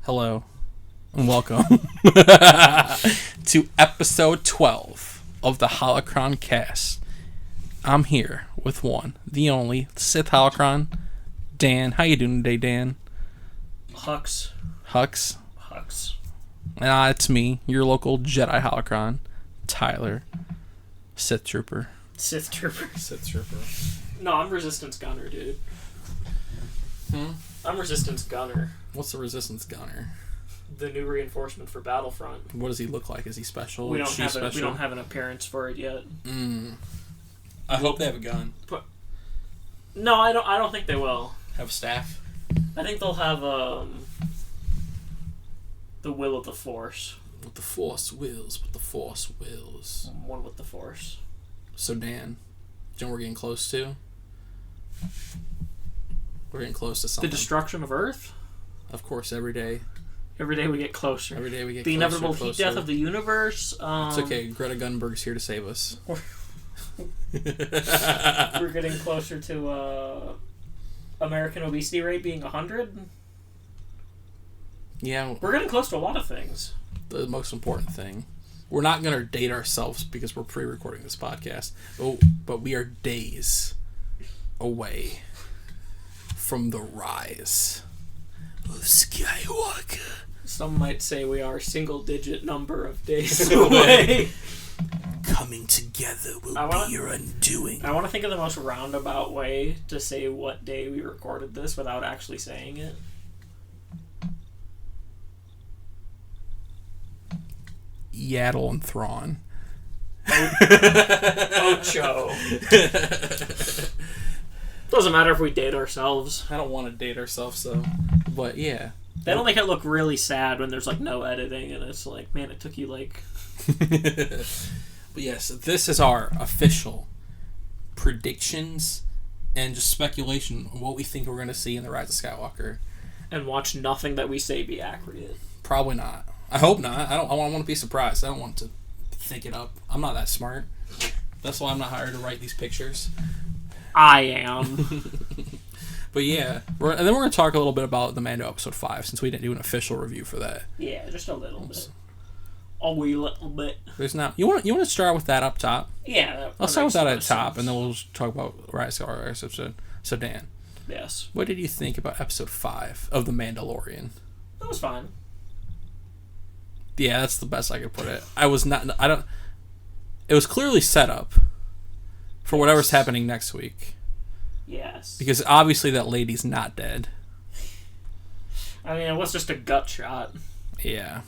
Hello, and welcome to episode 12 of the Holocron-Cast. I'm here with one, the only, Sith Holocron, Dan. How you doing today, Dan? Hux. And it's me, your local Jedi Holocron, Tyler, Sith Trooper. No, I'm Resistance Gunner, dude. I'm Resistance Gunner. What's the Resistance Gunner? The new reinforcement for Battlefront. What does he look like? Is he special? We don't have an appearance for it yet. I hope they have a gun. No, I don't think they will. Have a staff? I think they'll have the will of the Force. What the Force wills. One with the Force. So Dan, do you know what we're getting close to? We're getting close to something. The destruction of Earth? Of course, every day. Every day we get closer. The closer. Inevitable heat death of the universe. It's okay. Greta Gunberg's here to save us. We're getting closer to American obesity rate being 100. Yeah. We're getting close to a lot of things. The most important thing. We're not going to date ourselves because we're pre-recording this podcast. But we are days away from the Rise of Skywalker. Some might say we are a single-digit number of days away. Coming together will be your undoing. I want to think of the most roundabout way to say what day we recorded this without actually saying it. Yaddle and Thrawn. Ocho. Doesn't matter if we date ourselves. I don't want to date ourselves, though. But, yeah. That'll make it look really sad when there's, no editing, and it's like, man, it took you, But, yes, this is our official predictions and just speculation on what we think we're going to see in the Rise of Skywalker. And watch nothing that we say be accurate. Probably not. I hope not. I want to be surprised. I don't want to think it up. I'm not that smart. That's why I'm not hired to write these pictures. I am. But yeah, and then we're going to talk a little bit about the Mando episode 5 since we didn't do an official review for that. Yeah, just a little bit. A wee little bit. There's not. You want to start with that up top? Yeah. Let's start with that at top, and then we'll talk about Rise of Skywalker episode. So Dan. Yes. What did you think about episode 5 of The Mandalorian? That was fine. Yeah, that's the best I could put it. It was clearly set up for whatever's happening next week. Yes. Because obviously that lady's not dead. I mean, it was just a gut shot. Yeah.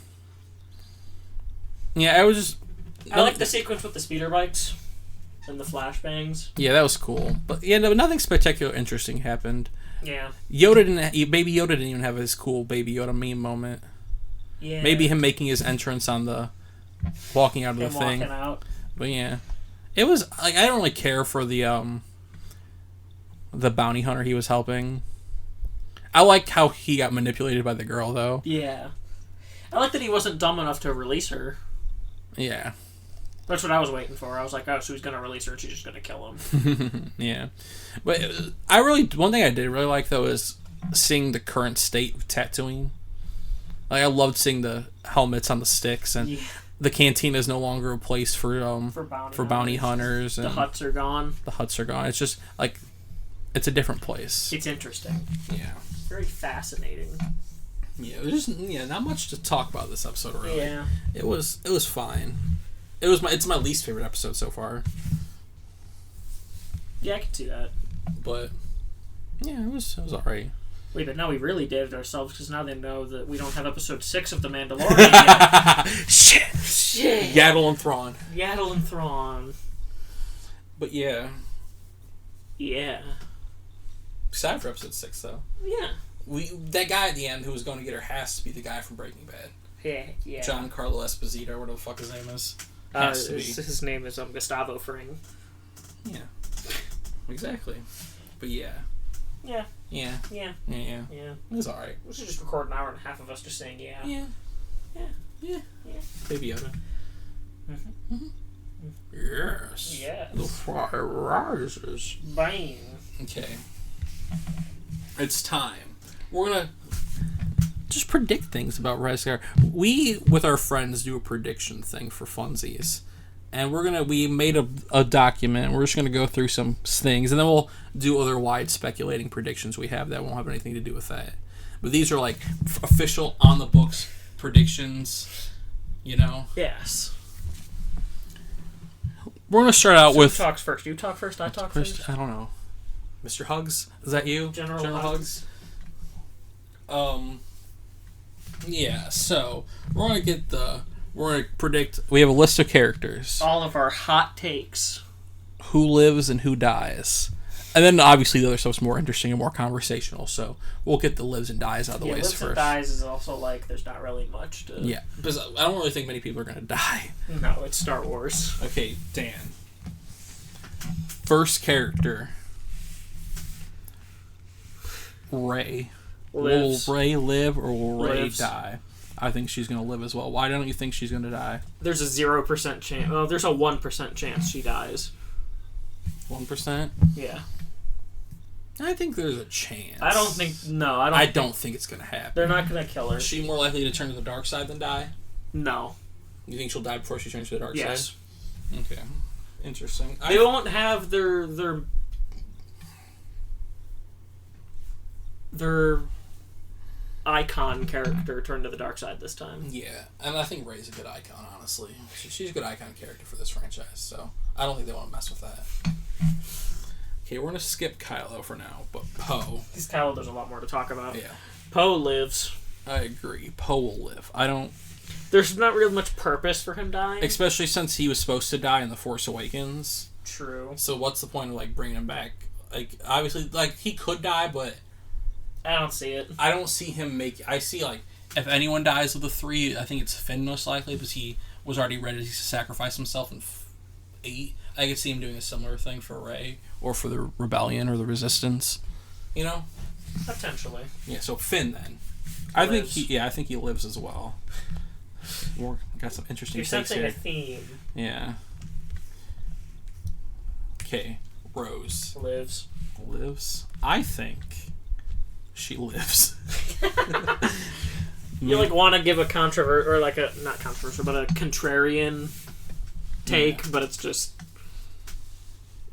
Yeah, I was just... I like the sequence with the speeder bikes and the flashbangs. Yeah, that was cool. But yeah, no, nothing spectacular interesting happened. Yeah. Baby Yoda didn't even have his cool Baby Yoda meme moment. Yeah. Maybe him making his entrance on the... walking out of the thing. Walking out. But yeah. It was... I don't really care for the bounty hunter he was helping. I liked how he got manipulated by the girl, though. Yeah. I like that he wasn't dumb enough to release her. Yeah. That's what I was waiting for. I was like, oh, so he's going to release her and she's just going to kill him. Yeah. But one thing I did really like, though, is seeing the current state of Tatooine. I loved seeing the helmets on the sticks, and the cantina is no longer a place for bounty hunters. And the huts are gone. It's just, it's a different place. It's interesting. Yeah. Very fascinating. Yeah, there's not much to talk about this episode, really. Yeah. It was fine. It's my least favorite episode so far. Yeah, I can see that. But yeah, it was alright. Wait, but now we really dated ourselves because now they know that we don't have episode 6 of The Mandalorian yet. Shit. Yaddle and Thrawn. But yeah. Yeah. Excited for episode 6, though. Yeah. That guy at the end who was going to get her has to be the guy from Breaking Bad. Yeah. Giancarlo Esposito, or whatever the fuck his name is. Has to be. His name is Gustavo Fring. Yeah. Exactly. But yeah. Yeah. Yeah. Yeah. Yeah. Yeah. It was alright. We should just record an hour and a half of us just saying yeah. Yeah. Yeah. Yeah. Yeah. Baby Yoda. Mm-hmm. Mm-hmm. Yes. Yes. The fire rises. Bang. Okay. It's time. We're gonna just predict things about Rise of Skywalker. We, with our friends, do a prediction thing for funsies. And we made a document. We're just going to go through some things, and then we'll do other wide speculating predictions we have that won't have anything to do with that. But these are like official, on the books predictions, you know? Yes. We're going to start out with... Who talks first? You talk first, I talk first? I don't know. Mr. Hugs? Is that you? General Hugs? Yeah, so we're going to predict... We have a list of characters. All of our hot takes. Who lives and who dies. And then, obviously, the other stuff's more interesting and more conversational, so we'll get the lives and dies out of the way first. Lives and dies is also, like, there's not really much to... Yeah, because I don't really think many people are going to die. No, it's Star Wars. Okay, Dan. First character. Rey. Lives. Will Rey live or will Rey Lives. die? I think she's going to live as well. Why don't you think she's going to die? There's a 0% chance. Well, there's a 1% chance she dies. 1%? Yeah. I think there's a chance. I don't think it's going to happen. They're not going to kill her. Is she more likely to turn to the dark side than die? No. You think she'll die before she turns to the dark yes. side? Okay. Interesting. They won't have their icon character turn to the dark side this time. Yeah, and I think Rey's a good icon, honestly. She's a good icon character for this franchise, so I don't think they want to mess with that. Okay, we're going to skip Kylo for now, but Poe. Because Kylo, there's a lot more to talk about. Yeah. Poe lives. I agree. Poe will live. There's not really much purpose for him dying. Especially since he was supposed to die in The Force Awakens. True. So what's the point of, like, bringing him back? Like, obviously, like, he could die, but... I don't see it. I don't see him I see, like, if anyone dies of the three, I think it's Finn most likely, because he was already ready to sacrifice himself in 8. I could see him doing a similar thing for Rey, or for the Rebellion, or the Resistance. You know? Potentially. Yeah, so Finn, then. I think he lives as well. We're got some interesting You're takes sensing here. a theme. Yeah. Okay, Rose. Lives. I think she lives. You want to give a controversial, or like a, not controversial, but a contrarian take, but it's just,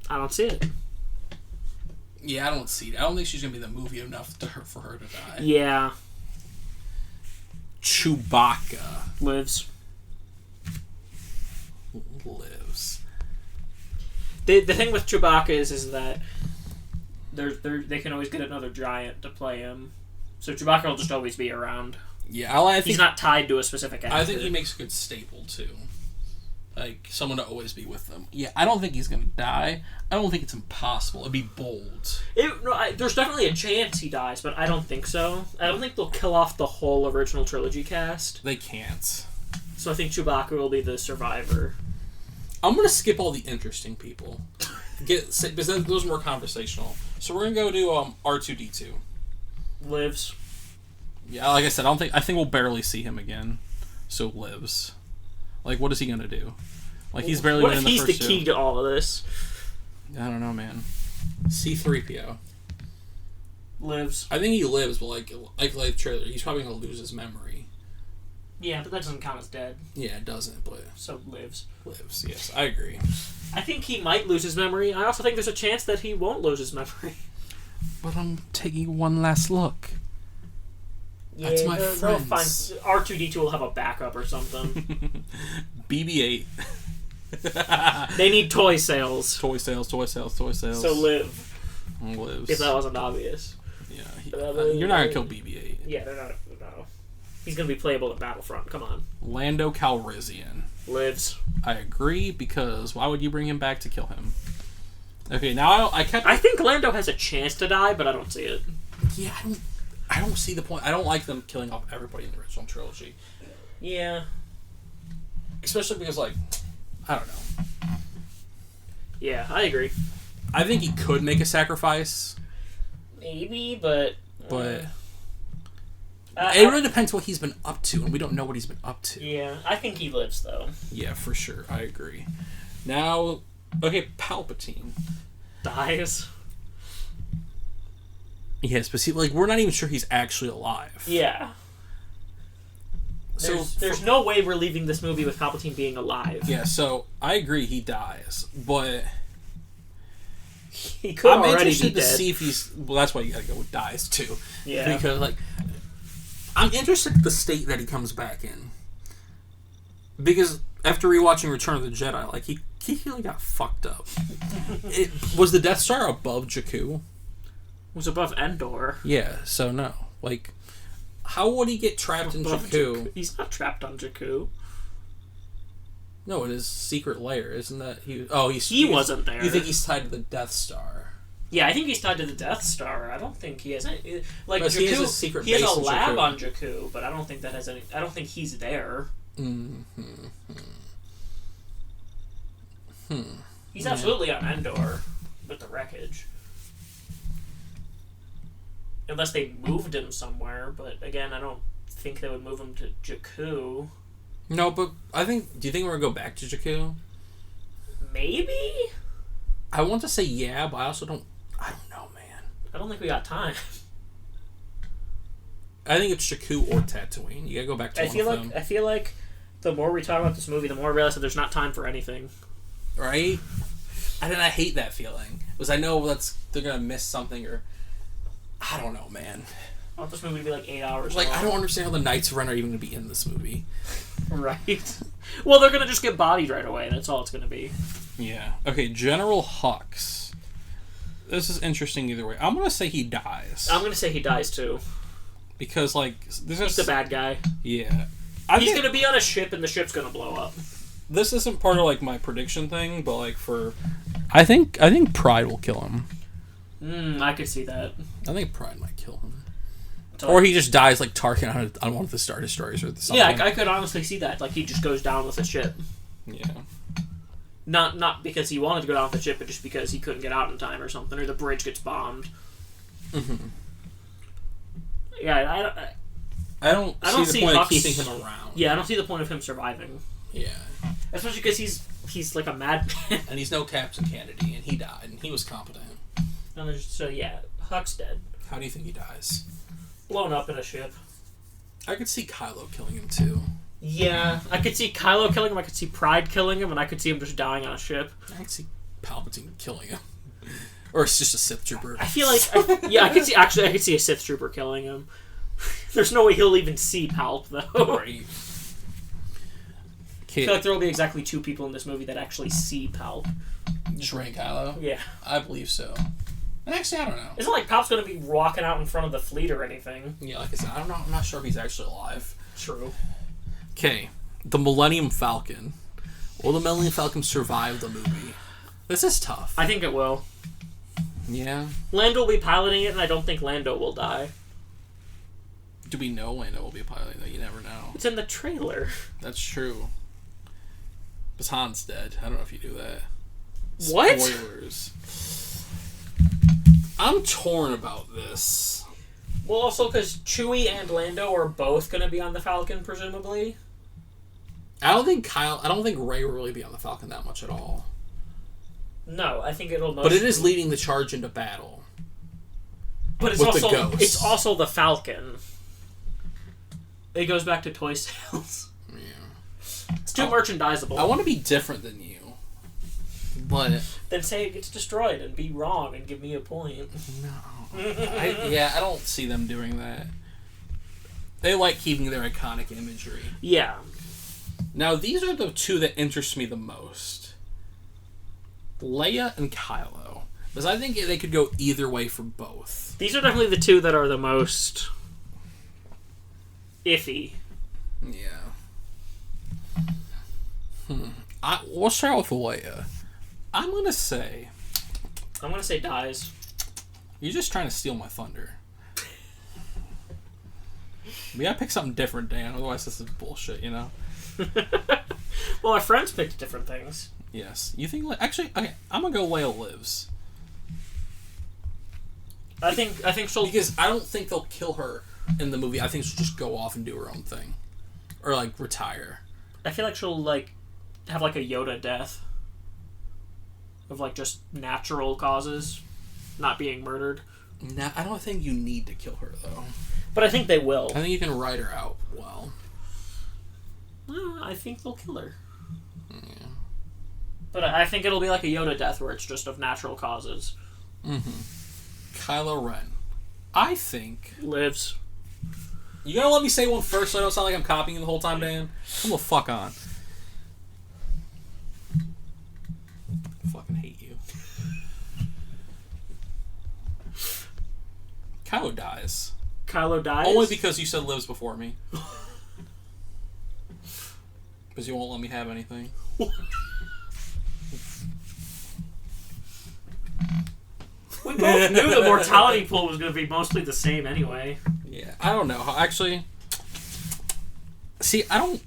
I don't see it. Yeah, I don't see it. I don't think she's going to be the movie enough for her to die. Yeah. Chewbacca. Lives. The thing with Chewbacca is that they can always get another giant to play him. So Chewbacca will just always be around. Yeah, I think he's not tied to a specific actor. I think he makes a good staple, too. Like, someone to always be with them. Yeah, I don't think he's going to die. I don't think it's impossible. It'd be bold. There's definitely a chance he dies, but I don't think so. I don't think they'll kill off the whole original trilogy cast. They can't. So I think Chewbacca will be the survivor. I'm going to skip all the interesting people. Because those are more conversational. So we're going to go to R2-D2. Lives. Yeah, like I said, I think we'll barely see him again. So lives. Like, what is he going to do? Like, he's barely been in the first two. What if he's the key to all of this? I don't know, man. C-3PO. Lives. I think he lives, but like trailer, he's probably going to lose his memory. Yeah, but that doesn't count as dead. Yeah, it doesn't, but... So lives. Lives, yes, I agree. I think he might lose his memory. I also think there's a chance that he won't lose his memory. But I'm taking one last look. Yeah, that's my friends. R2-D2 will have a backup or something. BB-8. They need toy sales. Toy sales. So live. Lives. If that wasn't obvious. Yeah. You're not going to kill BB-8. Yeah, they're not. No. He's going to be playable at Battlefront. Come on. Lando Calrissian. Lives. I agree, because why would you bring him back to kill him? Okay, now I think Lando has a chance to die, but I don't see it. Yeah, I don't see the point. I don't like them killing off everybody in the original trilogy. Yeah. Especially because, like, I don't know. Yeah, I agree. I think he could make a sacrifice. Maybe, but... it really depends what he's been up to, and we don't know what he's been up to. Yeah, I think he lives, though. Yeah, for sure. I agree. Now, okay, Palpatine. Dies. Yes, but see, like, we're not even sure he's actually alive. Yeah. There's no way we're leaving this movie with Palpatine being alive. Yeah, so I agree he dies, but he could already be interested to dead. see if he's... Well, that's why you gotta go with dies, too. Yeah. Because, like, I'm interested in the state that he comes back in. Because after rewatching Return of the Jedi, like, he really got fucked up. Was the Death Star above Jakku? It was above Endor. Yeah, so no. Like, how would he get trapped in Jakku? He's not trapped on Jakku. No, it is secret lair, isn't that? He wasn't there. You think he's tied to the Death Star? Yeah, I think he's tied to the Death Star. I don't think he has any... Like, Jakku, he has a secret he has base a in lab Jakku. on Jakku, but I don't think that has any... I don't think he's there. He's absolutely on Endor with the wreckage. Unless they moved him somewhere, but again, I don't think they would move him to Jakku. No, but I think... Do you think we're going to go back to Jakku? Maybe? I want to say yeah, but I also don't... I don't know, man. I don't think we got time. I think it's Jakku or Tatooine. You gotta go back to one of them. I feel like the more we talk about this movie, the more I realize that there's not time for anything. Right? And then I hate that feeling. Because I know they're gonna miss something or... I don't know, man. I want this movie to be like 8 hours Like, long. I don't understand how the Knights of Ren are even gonna be in this movie. Right. Well, they're gonna just get bodied right away. That's all it's gonna be. Yeah. Okay, General Hux. This is interesting either way. I'm gonna say he dies. I'm gonna say he dies too. Because, like... He's the bad guy. Yeah. He's gonna be on a ship and the ship's gonna blow up. This isn't part of, like, my prediction thing, but, like, for... I think Pride will kill him. I could see that. I think Pride might kill him. Or he just dies like Tarkin on one of the Star Destroyers or something. Yeah, I could honestly see that. Like, he just goes down with the ship. Yeah. Not because he wanted to go down with the ship, but just because he couldn't get out in time or something, or the bridge gets bombed. Mm-hmm. Yeah, I don't see the point of keeping him around. Yeah, I don't see the point of him surviving. Yeah. Especially because he's like a madman. And he's no Captain Kennedy, and he died, and he was competent. And so, yeah, Huck's dead. How do you think he dies? Blown up in a ship. I could see Kylo killing him, too. Yeah, I could see Kylo killing him, I could see Pride killing him, and I could see him just dying on a ship. I could see Palpatine killing him. Or it's just a Sith Trooper. I feel like... I could see a Sith Trooper killing him. There's no way he'll even see Palp, though. Right. I feel like there will be exactly 2 people in this movie that actually see Palp. Just Rey and Kylo? Yeah. I believe so. And actually, I don't know. It's not like Palp's going to be walking out in front of the fleet or anything. Yeah, like I said, I'm not sure if he's actually alive. True. Okay, the Millennium Falcon. Will the Millennium Falcon survive the movie? This is tough. I think it will. Yeah. Lando will be piloting it, and I don't think Lando will die. Do we know Lando will be piloting that? You never know. It's in the trailer. That's true. But Han's dead. I don't know if you knew that. What? Spoilers. I'm torn about this. Well, also because Chewie and Lando are both going to be on the Falcon, presumably. I don't think Rey will really be on the Falcon that much at all. No, I think it'll. But it is leading the charge into battle. But it's with also the Ghost. It's also the Falcon. It goes back to toy sales. Yeah. It's too merchandisable. I want to be different than you. But then say it gets destroyed and be wrong and give me a point. No. I don't see them doing that. They like keeping their iconic imagery. Yeah. Now, these are the 2 that interest me the most. Leia and Kylo. Because I think they could go either way for both. These are definitely the 2 that are the most iffy. Yeah. We'll start with Leia. I'm going to say dies. You're just trying to steal my thunder. We gotta pick something different, Dan. Otherwise, this is bullshit, you know? Well, our friends picked different things. Yes. You think... Actually, okay, I'm gonna go Leia lives. I think she'll... Because I don't think they'll kill her in the movie. I think she'll just go off and do her own thing. Or, like, retire. I feel like she'll, like, have, like, a Yoda death. Of, like, just natural causes. Not being murdered. Nah, I don't think you need to kill her, though. But I think they will. I think you can write her out well. I think they'll kill her. Yeah. But I think it'll be like a Yoda death where it's just of natural causes. Kylo Ren. I think... Lives. You gotta let me say one first so I don't sound like I'm copying you the whole time, Dan? Come the fuck on. I fucking hate you. Kylo dies. Kylo dies? Only because you said lives before me. Because you won't let me have anything. We both knew the mortality pool was going to be mostly the same anyway. Yeah, I don't know. Actually, see, I don't...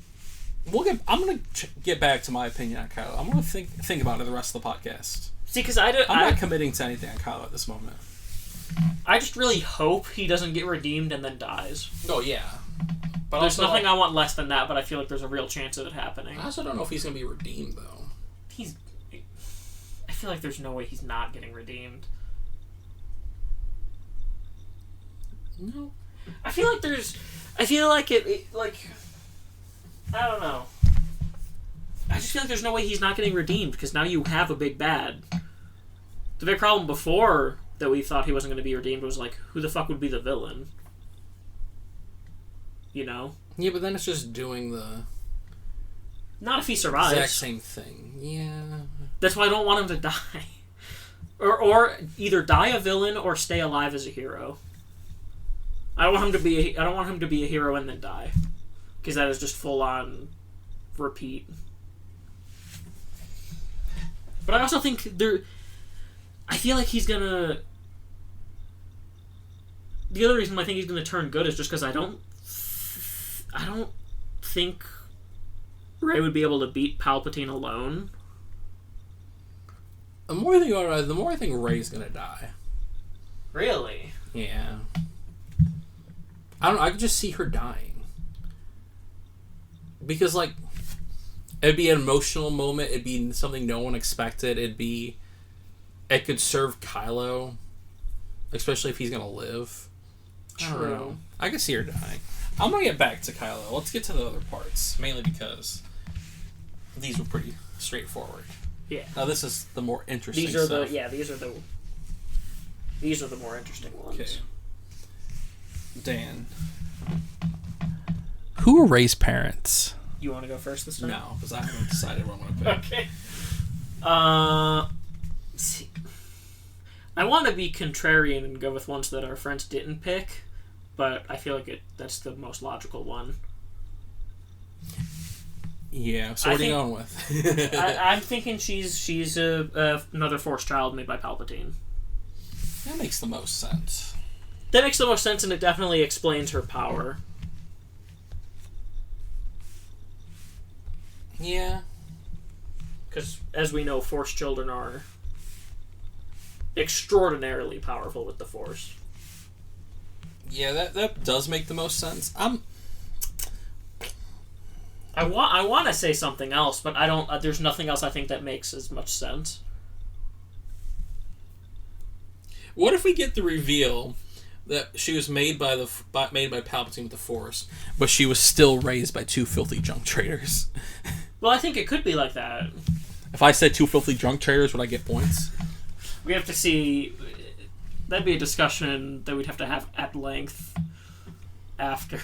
I'm going to get back to my opinion on Kylo. I'm going to think about it the rest of the podcast. See, because I'm not committing to anything on Kylo at this moment. I just really hope he doesn't get redeemed and then dies. Oh, yeah. But there's nothing I want less than that, but I feel like there's a real chance of it happening. I also don't know if he's going to be redeemed, though. I feel like there's no way he's not getting redeemed. No. I feel like I don't know. I just feel like there's no way he's not getting redeemed, because now you have a big bad. The big problem before that we thought he wasn't going to be redeemed was, like, who the fuck would be the villain? You know? Yeah, but then it's just doing the... Not if he survives. Exact same thing. Yeah. That's why I don't want him to die. Or either die a villain or stay alive as a hero. I don't want him to be a hero and then die, because that is just full on repeat. But I also think I feel like he's gonna. The other reason I think he's gonna turn good is just because I don't think Rey would be able to beat Palpatine alone. The more I think about it, the more I think Rey's gonna die. Really? Yeah. I don't know, I could just see her dying. Because, like, it'd be an emotional moment, it'd be something no one expected, it could serve Kylo, especially if he's gonna live. True. I don't know. I could see her dying. I'm gonna get back to Kylo. Let's get to the other parts, mainly because these were pretty straightforward. Yeah. Now this is the more interesting These are stuff. these are the more interesting ones. Okay. Dan. Who are Rey's parents? You want to go first this time? No, because I haven't decided what I'm going to pick. Okay. See, I want to be contrarian and go with ones that our friends didn't pick, but I feel like that's the most logical one. Yeah, so what are you going with? I'm thinking she's another Force child made by Palpatine. That makes the most sense. That makes the most sense, and it definitely explains her power. Yeah. Because, as we know, Force children are extraordinarily powerful with the Force. Yeah, that does make the most sense. I want to say something else, but I don't. There's nothing else I think that makes as much sense. What if we get the reveal that she was made by Palpatine with the Force, but she was still raised by two filthy junk traders? Well, I think it could be like that. If I said two filthy junk traders, would I get points? We have to see. That'd be a discussion that we'd have to have at length after.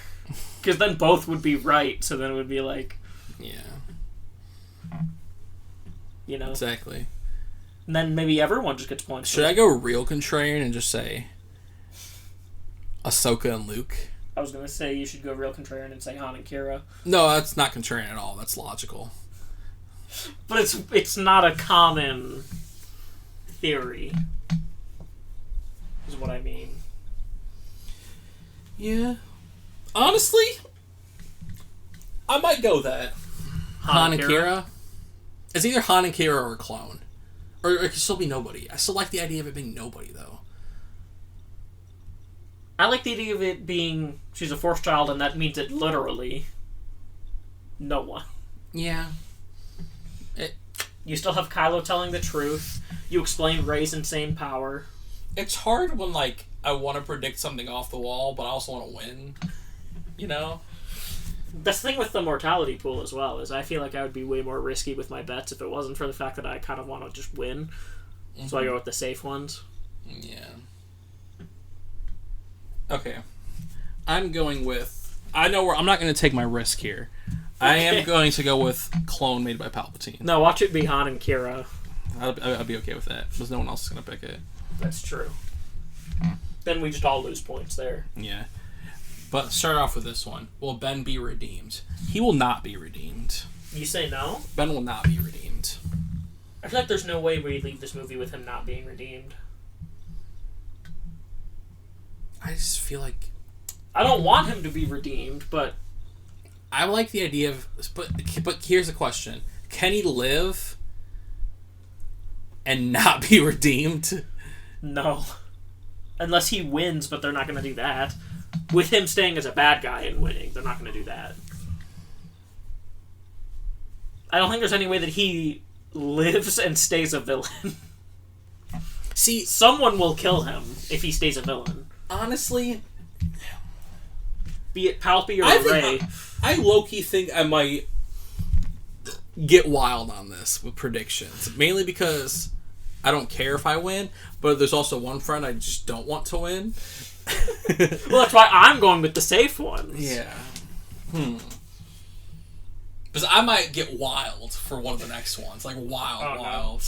Because then both would be right, so then it would be like... Yeah. You know? Exactly. And then maybe everyone just gets points. Should I go real contrarian and just say Ahsoka and Luke? I was going to say you should go real contrarian and say Han and Kira. No, that's not contrarian at all. That's logical. But it's not a common theory, is what I mean. Yeah. Honestly, I might go that. Han and Kira? It's either Han and Kira or a clone. Or it could still be nobody. I still like the idea of it being nobody, though. I like the idea of it being she's a Force child, and that means it literally no one. Yeah. You still have Kylo telling the truth. You explain Rey's insane power. It's hard when, like, I want to predict something off the wall, but I also want to win. You know? That's the thing with the mortality pool as well, is I feel like I would be way more risky with my bets if it wasn't for the fact that I kind of want to just win. Mm-hmm. So I go with the safe ones. Yeah. Okay. I'm going with... I'm not going to take my risk here. Okay. I am going to go with clone made by Palpatine. No, watch it be Han and Kira. I'll be okay with that, because no one else is going to pick it. That's true. Then we just all lose points there. Yeah. But start off with this one. Will Ben be redeemed? He will not be redeemed. You say no? Ben will not be redeemed. I feel like there's no way we leave this movie with him not being redeemed. I just feel like... I don't want him to be redeemed, but... I like the idea of... But here's the question. Can he live and not be redeemed? No. Unless he wins, but they're not going to do that. With him staying as a bad guy and winning, they're not going to do that. I don't think there's any way that he lives and stays a villain. See, someone will kill him if he stays a villain. Honestly, be it Palpy or Rey. I low-key think I might get wild on this with predictions. Mainly because I don't care if I win, but there's also one friend I just don't want to win. Well, that's why I'm going with the safe ones. Yeah. Because I might get wild for one of the next ones. Like, wild.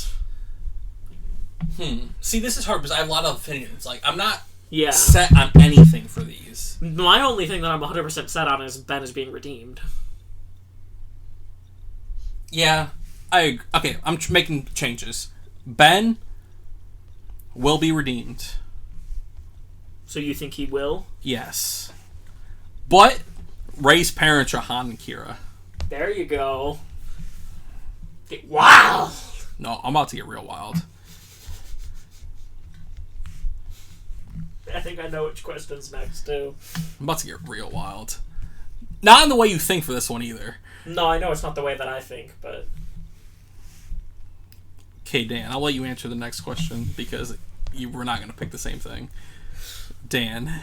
See, this is hard because I have a lot of opinions. Like, I'm not set on anything for these. My only thing that I'm 100% set on is Ben is being redeemed. Yeah. Okay, I'm making changes. Ben will be redeemed. So you think he will? Yes. But Rey's parents are Han and Kira. There you go. Get wild! No, I'm about to get real wild. I think I know which question's next, too. I'm about to get real wild. Not in the way you think for this one, either. No, I know it's not the way that I think, but... Okay, Dan, I'll let you answer the next question, because we're not going to pick the same thing. Dan.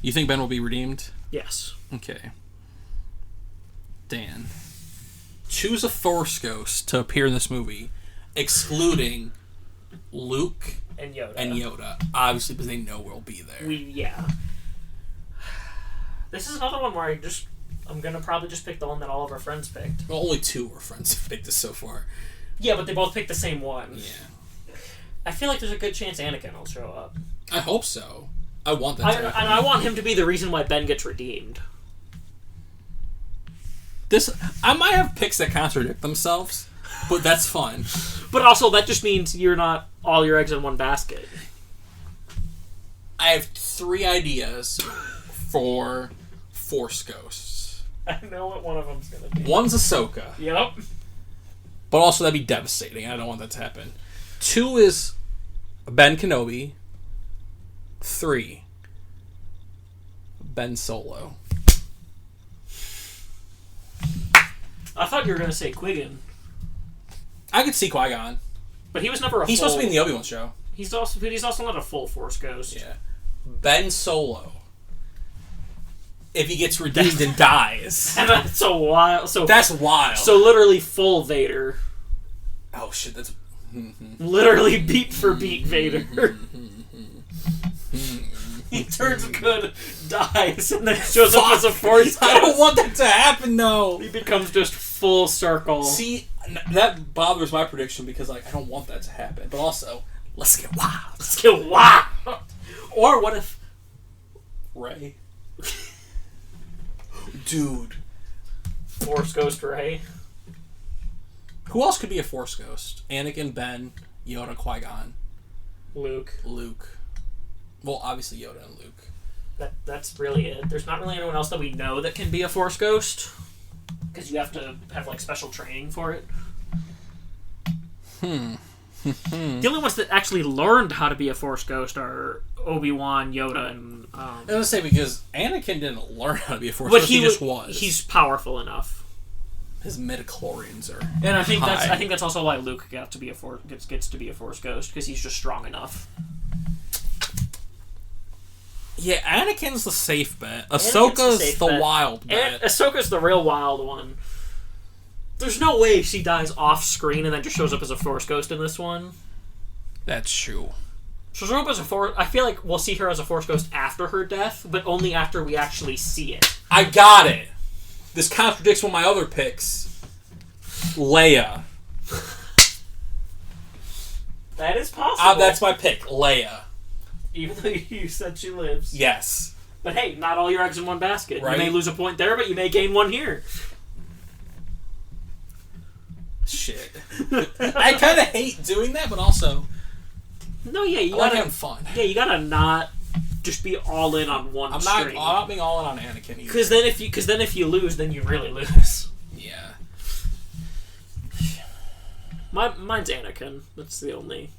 You think Ben will be redeemed? Yes. Okay. Dan. Choose a Force ghost to appear in this movie, excluding Luke and Yoda. Obviously, because they know we'll be there. This is another one where I'm going to probably just pick the one that all of our friends picked. Well, only 2 of our friends have picked this so far. Yeah, but they both picked the same one. Yeah. I feel like there's a good chance Anakin will show up. I hope so. I want that to happen. And I want him to be the reason why Ben gets redeemed. I might have picks that contradict themselves, but that's fun. But also, that just means you're not all your eggs in one basket. I have 3 ideas for Force ghosts. I know what one of them's going to be. One's Ahsoka. Yep. But also, that'd be devastating. I don't want that to happen. 2 is Ben Kenobi. 3, Ben Solo. I thought you were going to say Qui-Gon. I could see Qui-Gon. But he was never He's supposed to be in the Obi-Wan show. He's also not a full Force ghost. Yeah. Ben Solo. If he gets redeemed and dies. And that's a wild... That's wild. So literally full Vader. Oh shit, that's... Literally beat for beat Vader. He turns good, dies, and then shows up as a Force ghost. I don't want that to happen, though. He becomes just full circle. See, that bothers my prediction because, like, I don't want that to happen. But also, let's get wild. Let's get wild. Or what if Rey? Dude. Force Ghost Rey. Who else could be a Force Ghost? Anakin, Ben, Yoda, Qui-Gon. Luke. Well, obviously Yoda and Luke. That's really it. There's not really anyone else that we know that can be a Force Ghost. Because you have to have, like, special training for it. The only ones that actually learned how to be a Force Ghost are Obi-Wan, Yoda, and... I was going to say, because Anakin didn't learn how to be a Force Ghost, he just was. He's powerful enough. His midichlorians are And I think that's also why Luke gets to be a Force Ghost, because he's just strong enough. Yeah, Anakin's the safe bet. Anakin's Ahsoka's the bet. wild bet. Ahsoka's the real wild one. There's no way she dies off screen and then just shows up as a Force ghost in this one. That's true. She'll show up as a Force... I feel like we'll see her as a Force ghost after her death, but only after we actually see it. I got it. This contradicts one of my other picks. Leia. That is possible. That's my pick, Leia. Even though you said she lives. Yes. But hey, not all your eggs in one basket. Right? You may lose a point there, but you may gain one here. Shit. I kind of hate doing that, but also... No, yeah, you I gotta... like having fun. Yeah, you gotta not just be all in on one stream. I'm not being all in on Anakin either. Because then if you lose, then you really lose. Yeah. Mine's Anakin. That's the only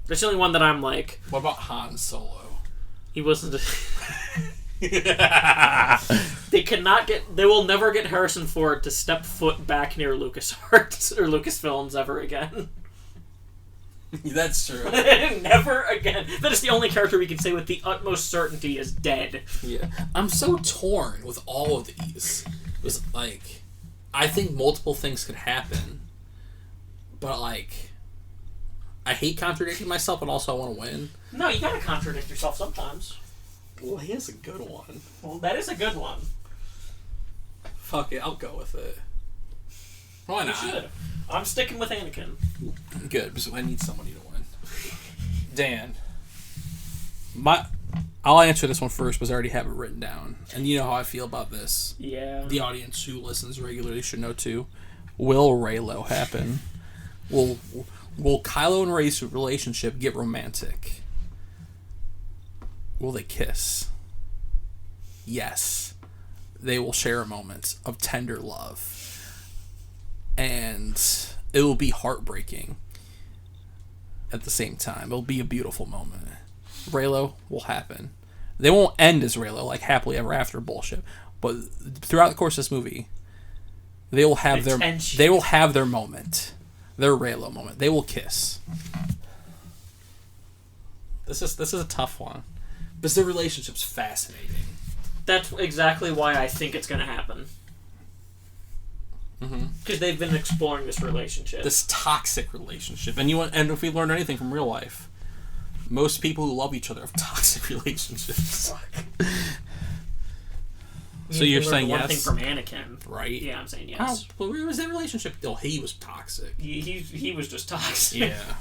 one that I'm like... What about Han Solo? He wasn't... They will never get Harrison Ford to step foot back near LucasArts or Lucasfilms ever again. That's true. Never again. That is the only character we can say with the utmost certainty is dead. Yeah. I'm so torn with all of these. It was like, I think multiple things could happen, but like, I hate contradicting myself, but also I want to win. No, you gotta contradict yourself sometimes. Well, here's a good one. Well, that is a good one. Fuck it, I'll go with it. Why not? You should. I'm sticking with Anakin. Good, because I need somebody to win. Dan. I'll answer this one first because I already have it written down. And you know how I feel about this. Yeah. The audience who listens regularly should know too. Will Reylo happen? Will Kylo and Rey's relationship get romantic? Will they kiss? Yes. They will share a moment of tender love. And it will be heartbreaking at the same time. It'll be a beautiful moment. Reylo will happen. They won't end as Reylo, like happily ever after bullshit. But throughout the course of this movie, they will have their moment. Their Reylo moment. They will kiss. This is a tough one. Because their relationship's fascinating. That's exactly why I think it's going to happen. Because they've been exploring this relationship. This toxic relationship. And if we learn anything from real life, most people who love each other have toxic relationships. So you're saying yes? One thing from Anakin. Right. Yeah, I'm saying yes. But where was that relationship? Oh, he was toxic. He was just toxic. Yeah.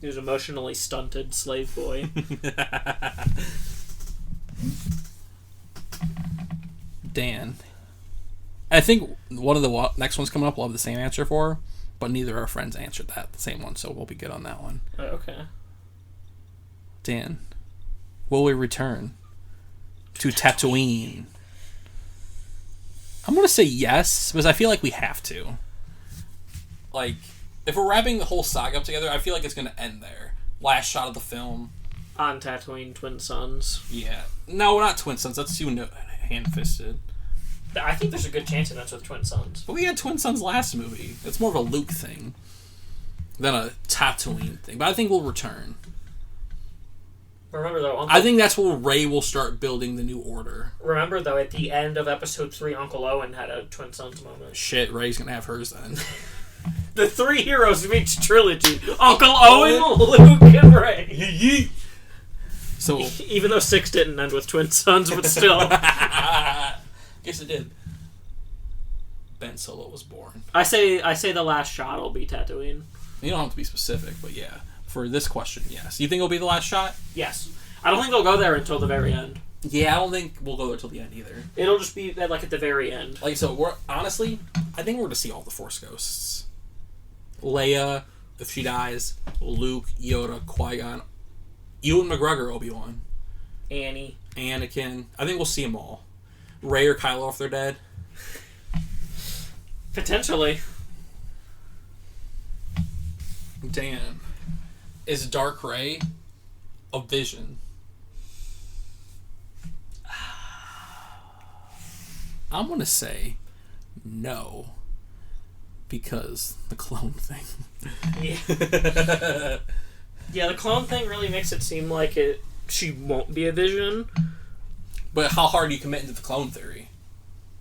He was emotionally stunted slave boy. Dan. I think one of the next ones coming up we'll have the same answer for, but neither of our friends answered the same one, so we'll be good on that one. Okay. Dan, will we return to Tatooine? I'm going to say yes, because I feel like we have to. Like, if we're wrapping the whole saga up together, I feel like it's going to end there. Last shot of the film. On Tatooine, twin sons. Yeah. No, not twin sons. That's too hand-fisted. I think there's a good chance that's with twin sons. But we had twin sons last movie. It's more of a Luke thing than a Tatooine thing. But I think we'll return. Remember, though, I think that's where Rey will start building the new order. Remember, though, at the end of Episode 3, Uncle Owen had a twin sons moment. Shit, Rey's gonna have hers then. The three heroes of each trilogy. Uncle Owen, Luke, and Rey. So, even though 6 didn't end with twin sons, but still. Guess it did. Ben Solo was born. I say the last shot will be Tatooine. You don't have to be specific, but yeah. For this question, yes. You think it'll be the last shot? Yes. I don't think they'll go there until the very end. Yeah, I don't think we'll go there till the end either. It'll just be like at the very end. Like, so honestly, I think we're going to see all the Force ghosts. Leia, if she dies, Luke, Yoda, Qui-Gon, Ewan McGregor, Obi-Wan, Annie, Anakin. I think we'll see them all. Rey or Kylo if they're dead. Potentially. Damn. Is Dark Rey a vision? I'm going to say no. Because the clone thing. Yeah. Yeah, the clone thing really makes it seem like she won't be a Vision. But how hard do you commit into the clone theory?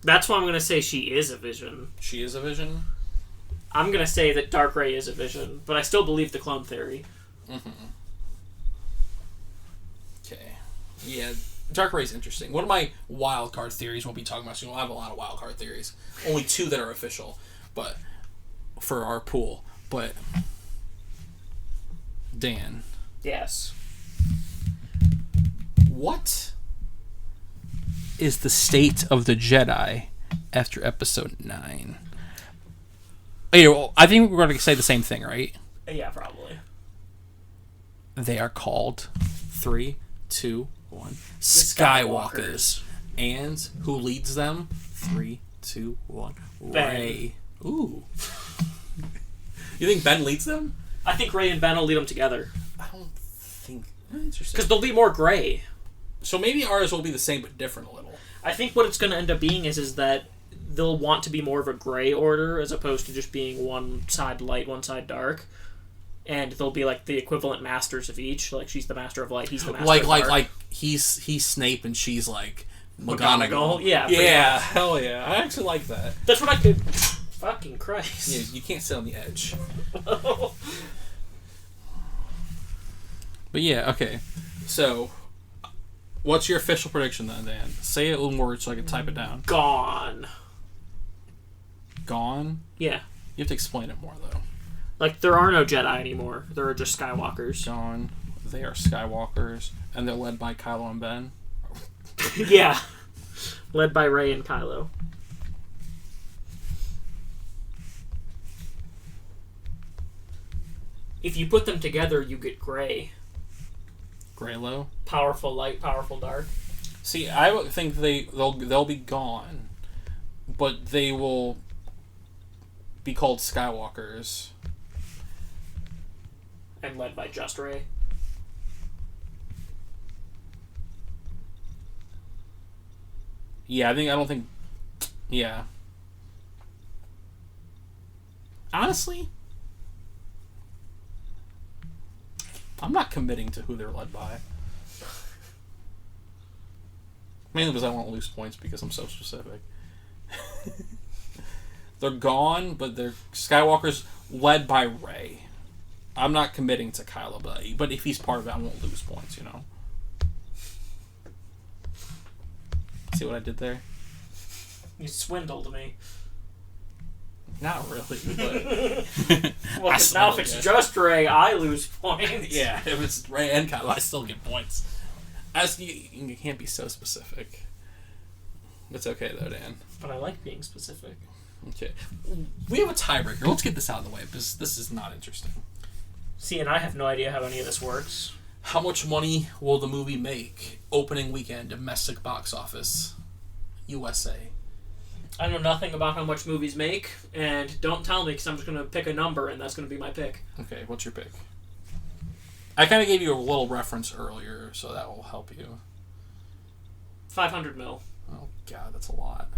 That's why I'm going to say she is a Vision. She is a Vision? I'm going to say that Dark Ray is a Vision, but I still believe the clone theory. Mm-hmm. Okay. Yeah, Dark Ray's interesting. One of my wild card theories we'll be talking about soon. I have a lot of wild card theories. Only 2 that are official, but for our pool. But Dan. Yes. What is the state of the Jedi after Episode 9? I think we're going to say the same thing, right? Yeah, probably. They are called 3, 2, 1 Skywalkers. And who leads them? 3, 2, 1 Rey. Ooh. You think Ben leads them? I think Rey and Ben will lead them together. I don't think. Interesting. Because they'll be more gray. So maybe ours will be the same but different a little. I think what it's going to end up being is that they'll want to be more of a gray order as opposed to just being one side light, one side dark. And they'll be like the equivalent masters of each. Like she's the master of light, he's the master of dark. Like he's Snape and she's like McGonagall. Yeah, hell yeah. I actually like that. That's what I could. Fucking Christ. Yeah, you can't sit on the edge. But yeah, okay. So, what's your official prediction then, Dan? Say it in words so I can type it down. Gone. Gone? Yeah. You have to explain it more, though. Like, there are no Jedi anymore. There are just Skywalkers. Gone. They are Skywalkers, and they're led by Kylo and Ben. Yeah. Led by Rey and Kylo. If you put them together, you get Grey. Greylo? Powerful light, powerful dark. See, I would think they'll be gone, but they will be called Skywalkers. And led by just Rey. Yeah, yeah. Honestly, I'm not committing to who they're led by. Mainly because I won't lose points because I'm so specific. They're gone, but they're Skywalkers led by Rey. I'm not committing to Kylo, but if he's part of it, I won't lose points, you know? See what I did there? You swindled me. Not really, but... Well, now if it's just Rey, I lose points. Yeah, if it's Rey and Kylo, I still get points. You can't be so specific. It's okay, though, Dan. But I like being specific. Okay. We have a tiebreaker. Let's get this out of the way, because this is not interesting. See, and I have no idea how any of this works. How much money will the movie make opening weekend domestic box office USA? I know nothing about how much movies make, and don't tell me because I'm just going to pick a number and that's going to be my pick. Okay, what's your pick? I kind of gave you a little reference earlier, so that will help you. 500 mil. Oh, God, that's a lot.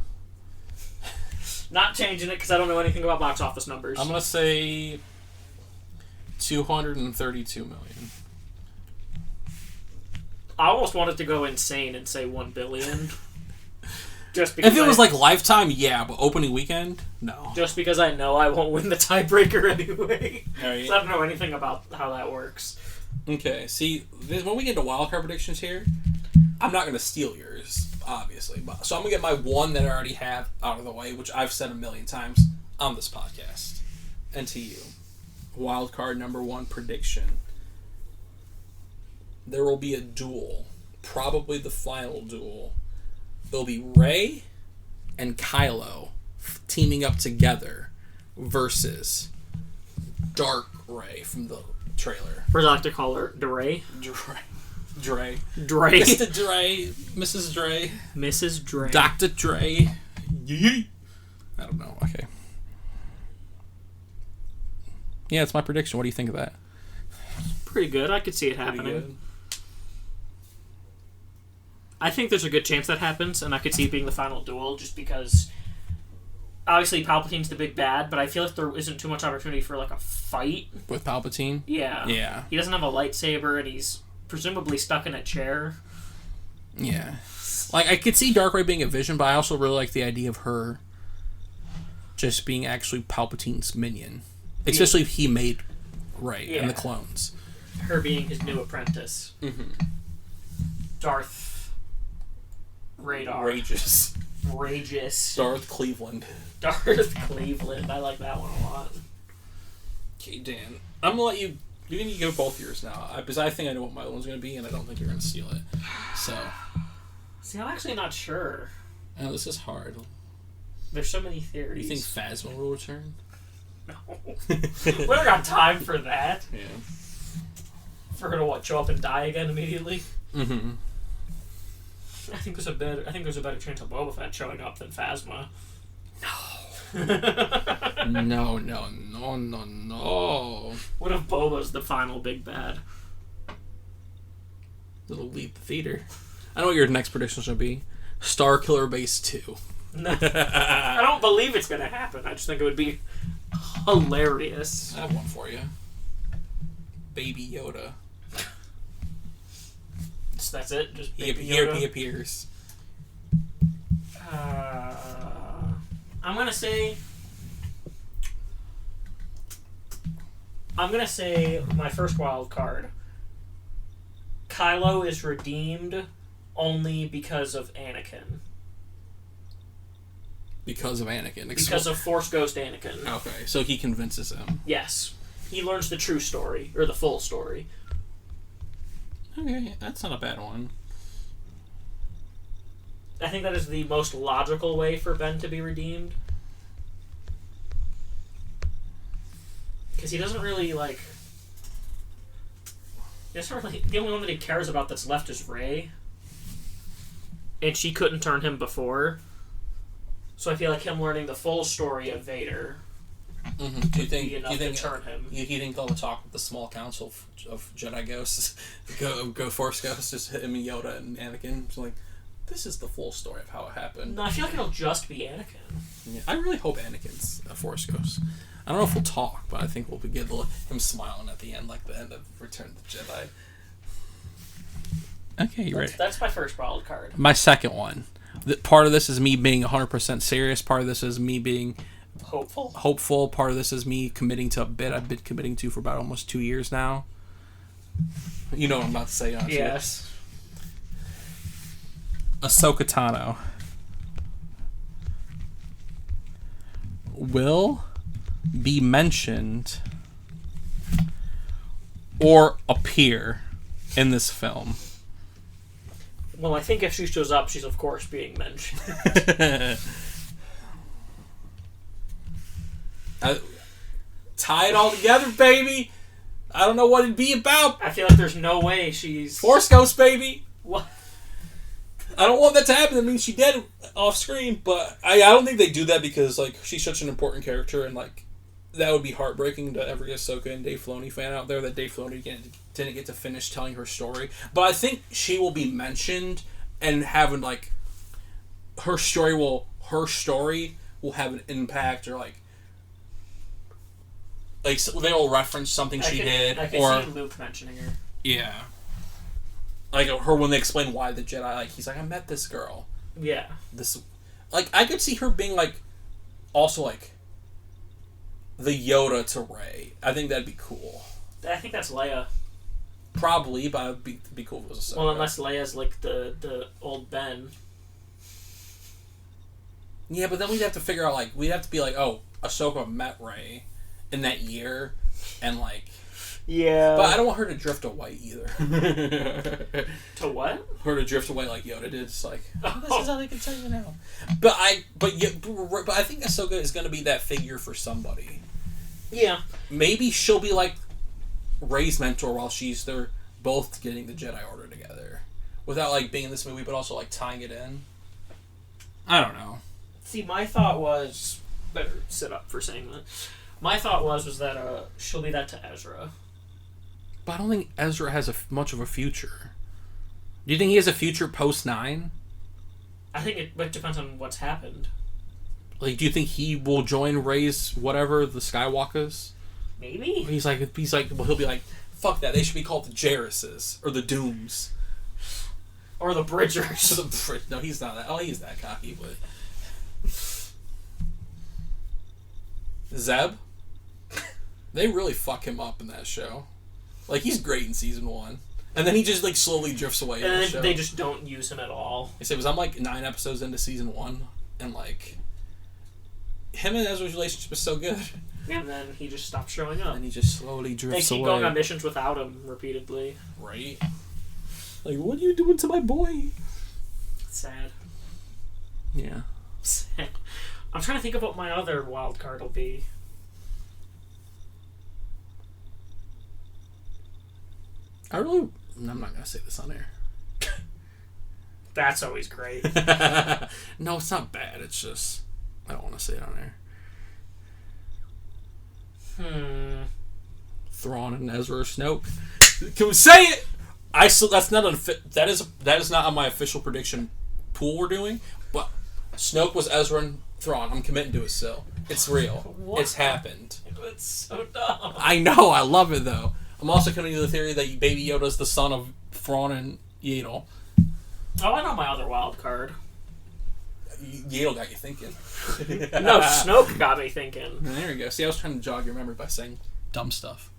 Not changing it because I don't know anything about box office numbers. I'm going to say 232 million. I almost wanted to go insane and say 1 billion. Just because if it was like Lifetime, yeah, but opening weekend, no. Just because I know I won't win the tiebreaker anyway. Right. So I don't know anything about how that works. Okay, see, when we get into wildcard predictions here, I'm not going to steal yours, obviously. So I'm going to get my one that I already have out of the way, which I've said 1,000,000 times on this podcast. And to you, wildcard number 1 prediction. There will be a duel, probably the final duel. It'll be Rey and Kylo teaming up together versus Dark Rey from the trailer. Or I like to call her Dre. Dre. Mr. Dre. Mrs. Dre. Mrs. Dre. Dr. Dre. Yee. I don't know. Okay. Yeah, it's my prediction. What do you think of that? Pretty good. I could see it happening. I think there's a good chance that happens, and I could see it being the final duel just because obviously Palpatine's the big bad, but I feel like there isn't too much opportunity for like a fight. With Palpatine? Yeah. Yeah. He doesn't have a lightsaber, and he's presumably stuck in a chair. Yeah. Like, I could see Dark Rey being a vision, but I also really like the idea of her just being actually Palpatine's minion. Especially if he made Rey and the clones. Her being his new apprentice. Mm-hmm. Darth Radar. Rageous. Darth Cleveland. I like that one a lot. Okay, Dan. I'm gonna let you... You can go both yours now. Because I think I know what my one's gonna be, and I don't think you're gonna steal it. So... See, I'm actually not sure. Oh, this is hard. There's so many theories. You think Phasma will return? No. We don't got time for that. Yeah. For her to show up and die again immediately. Mm-hmm. I think there's a better chance of Boba Fett showing up than Phasma. No. No. What if Boba's the final big bad? It'll leave the theater. I know what your next prediction should be. Star Killer Base 2. No. I don't believe it's going to happen. I just think it would be hilarious. I have one for you. Baby Yoda. So that's it? Just Baby He Yoda? appears. I'm going to say my first wild card. Kylo is redeemed only because of Anakin. Because of Anakin. Because of Force Ghost Anakin. Okay, so he convinces him. Yes. He learns the true story, or the full story. Okay, that's not a bad one. I think that is the most logical way for Ben to be redeemed. Because he doesn't really, the only one that he cares about that's left is Rey. And she couldn't turn him before. So I feel like him learning the full story of Vader Do you think to turn him. You think they'll talk with the small council of Jedi ghosts, go Force ghosts, just him and Yoda and Anakin? It's like, this is the full story of how it happened. No, I feel like it'll just be Anakin. Yeah, I really hope Anakin's a Force ghost. I don't know if we'll talk, but I think we'll get him smiling at the end, like the end of Return of the Jedi. Okay, you ready? That's my first wild card. My second one. Part of this is me being 100% serious. Part of this is me being hopeful. Part of this is me committing to a bit I've been committing to for about almost 2 years now. You know what I'm about to say, honestly. Yes. Ahsoka Tano will be mentioned or appear in this film. Well, I think if she shows up, she's of course being mentioned. Tie it all together, baby. I don't know what it'd be about. I feel like there's no way she's... Force Ghost, baby. What? I don't want that to happen. I mean, she did off screen, but I don't think they do that because she's such an important character, and that would be heartbreaking to every Ahsoka and Dave Filoni fan out there that Dave Filoni didn't get to finish telling her story. But I think she will be mentioned and having her story will have an impact, or so they'll reference something she did. I can see Luke mentioning her. Yeah. Her when they explain why the Jedi, he's like, I met this girl. Yeah. I could see her being also the Yoda to Rey. I think that'd be cool. I think that's Leia. Probably, but it'd be cool if it was Ahsoka. Well, unless Leia's the old Ben. Yeah, but then we'd have to figure out we'd have to be oh, Ahsoka met Rey in that year, and yeah. But I don't want her to drift away either. To what? Her to drift away like Yoda did. It's this is how they can tell you now. But I think Ahsoka is going to be that figure for somebody. Yeah. Maybe she'll be Rey's mentor while they're both getting the Jedi Order together, without being in this movie, but also tying it in. I don't know. See, my thought was, better sit up for saying that. My thought was that she'll be that to Ezra. But I don't think Ezra has much of a future. Do you think he has a future post-9? I think it depends on what's happened. Do you think he will join Rey's whatever, the Skywalkers? Maybe. He's well, he'll be Fuck that. They should be called the Jarises or the Dooms or the Bridgers. No, he's not that. Oh, he's that cocky, but Zeb. They really fuck him up in that show. Like, he's great in season 1. And then he just, like, slowly drifts away in the show. They just don't use him at all. I said, I'm, like, 9 episodes into season 1, and, like, him and Ezra's relationship is so good. And then he just stops showing up. And he just slowly drifts away. They keep going on missions without him repeatedly. Right? Like, what are you doing to my boy? Sad. Yeah. Sad. I'm trying to think of what my other wild card will be. I'm not going to say this on air. That's always great. No, it's not bad. It's just, I don't want to say it on air. Thrawn and Ezra or Snoke. Can we say it? That is not on my official prediction pool we're doing, but Snoke was Ezra and Thrawn. I'm committing to it still. It's real. What? It's happened. It's so dumb. I know. I love it, though. I'm also coming to the theory that Baby Yoda's the son of Thrawn and Yaddle. Oh, I know my other wild card. Yaddle got you thinking. No, Snoke got me thinking. There you go. See, I was trying to jog your memory by saying dumb stuff.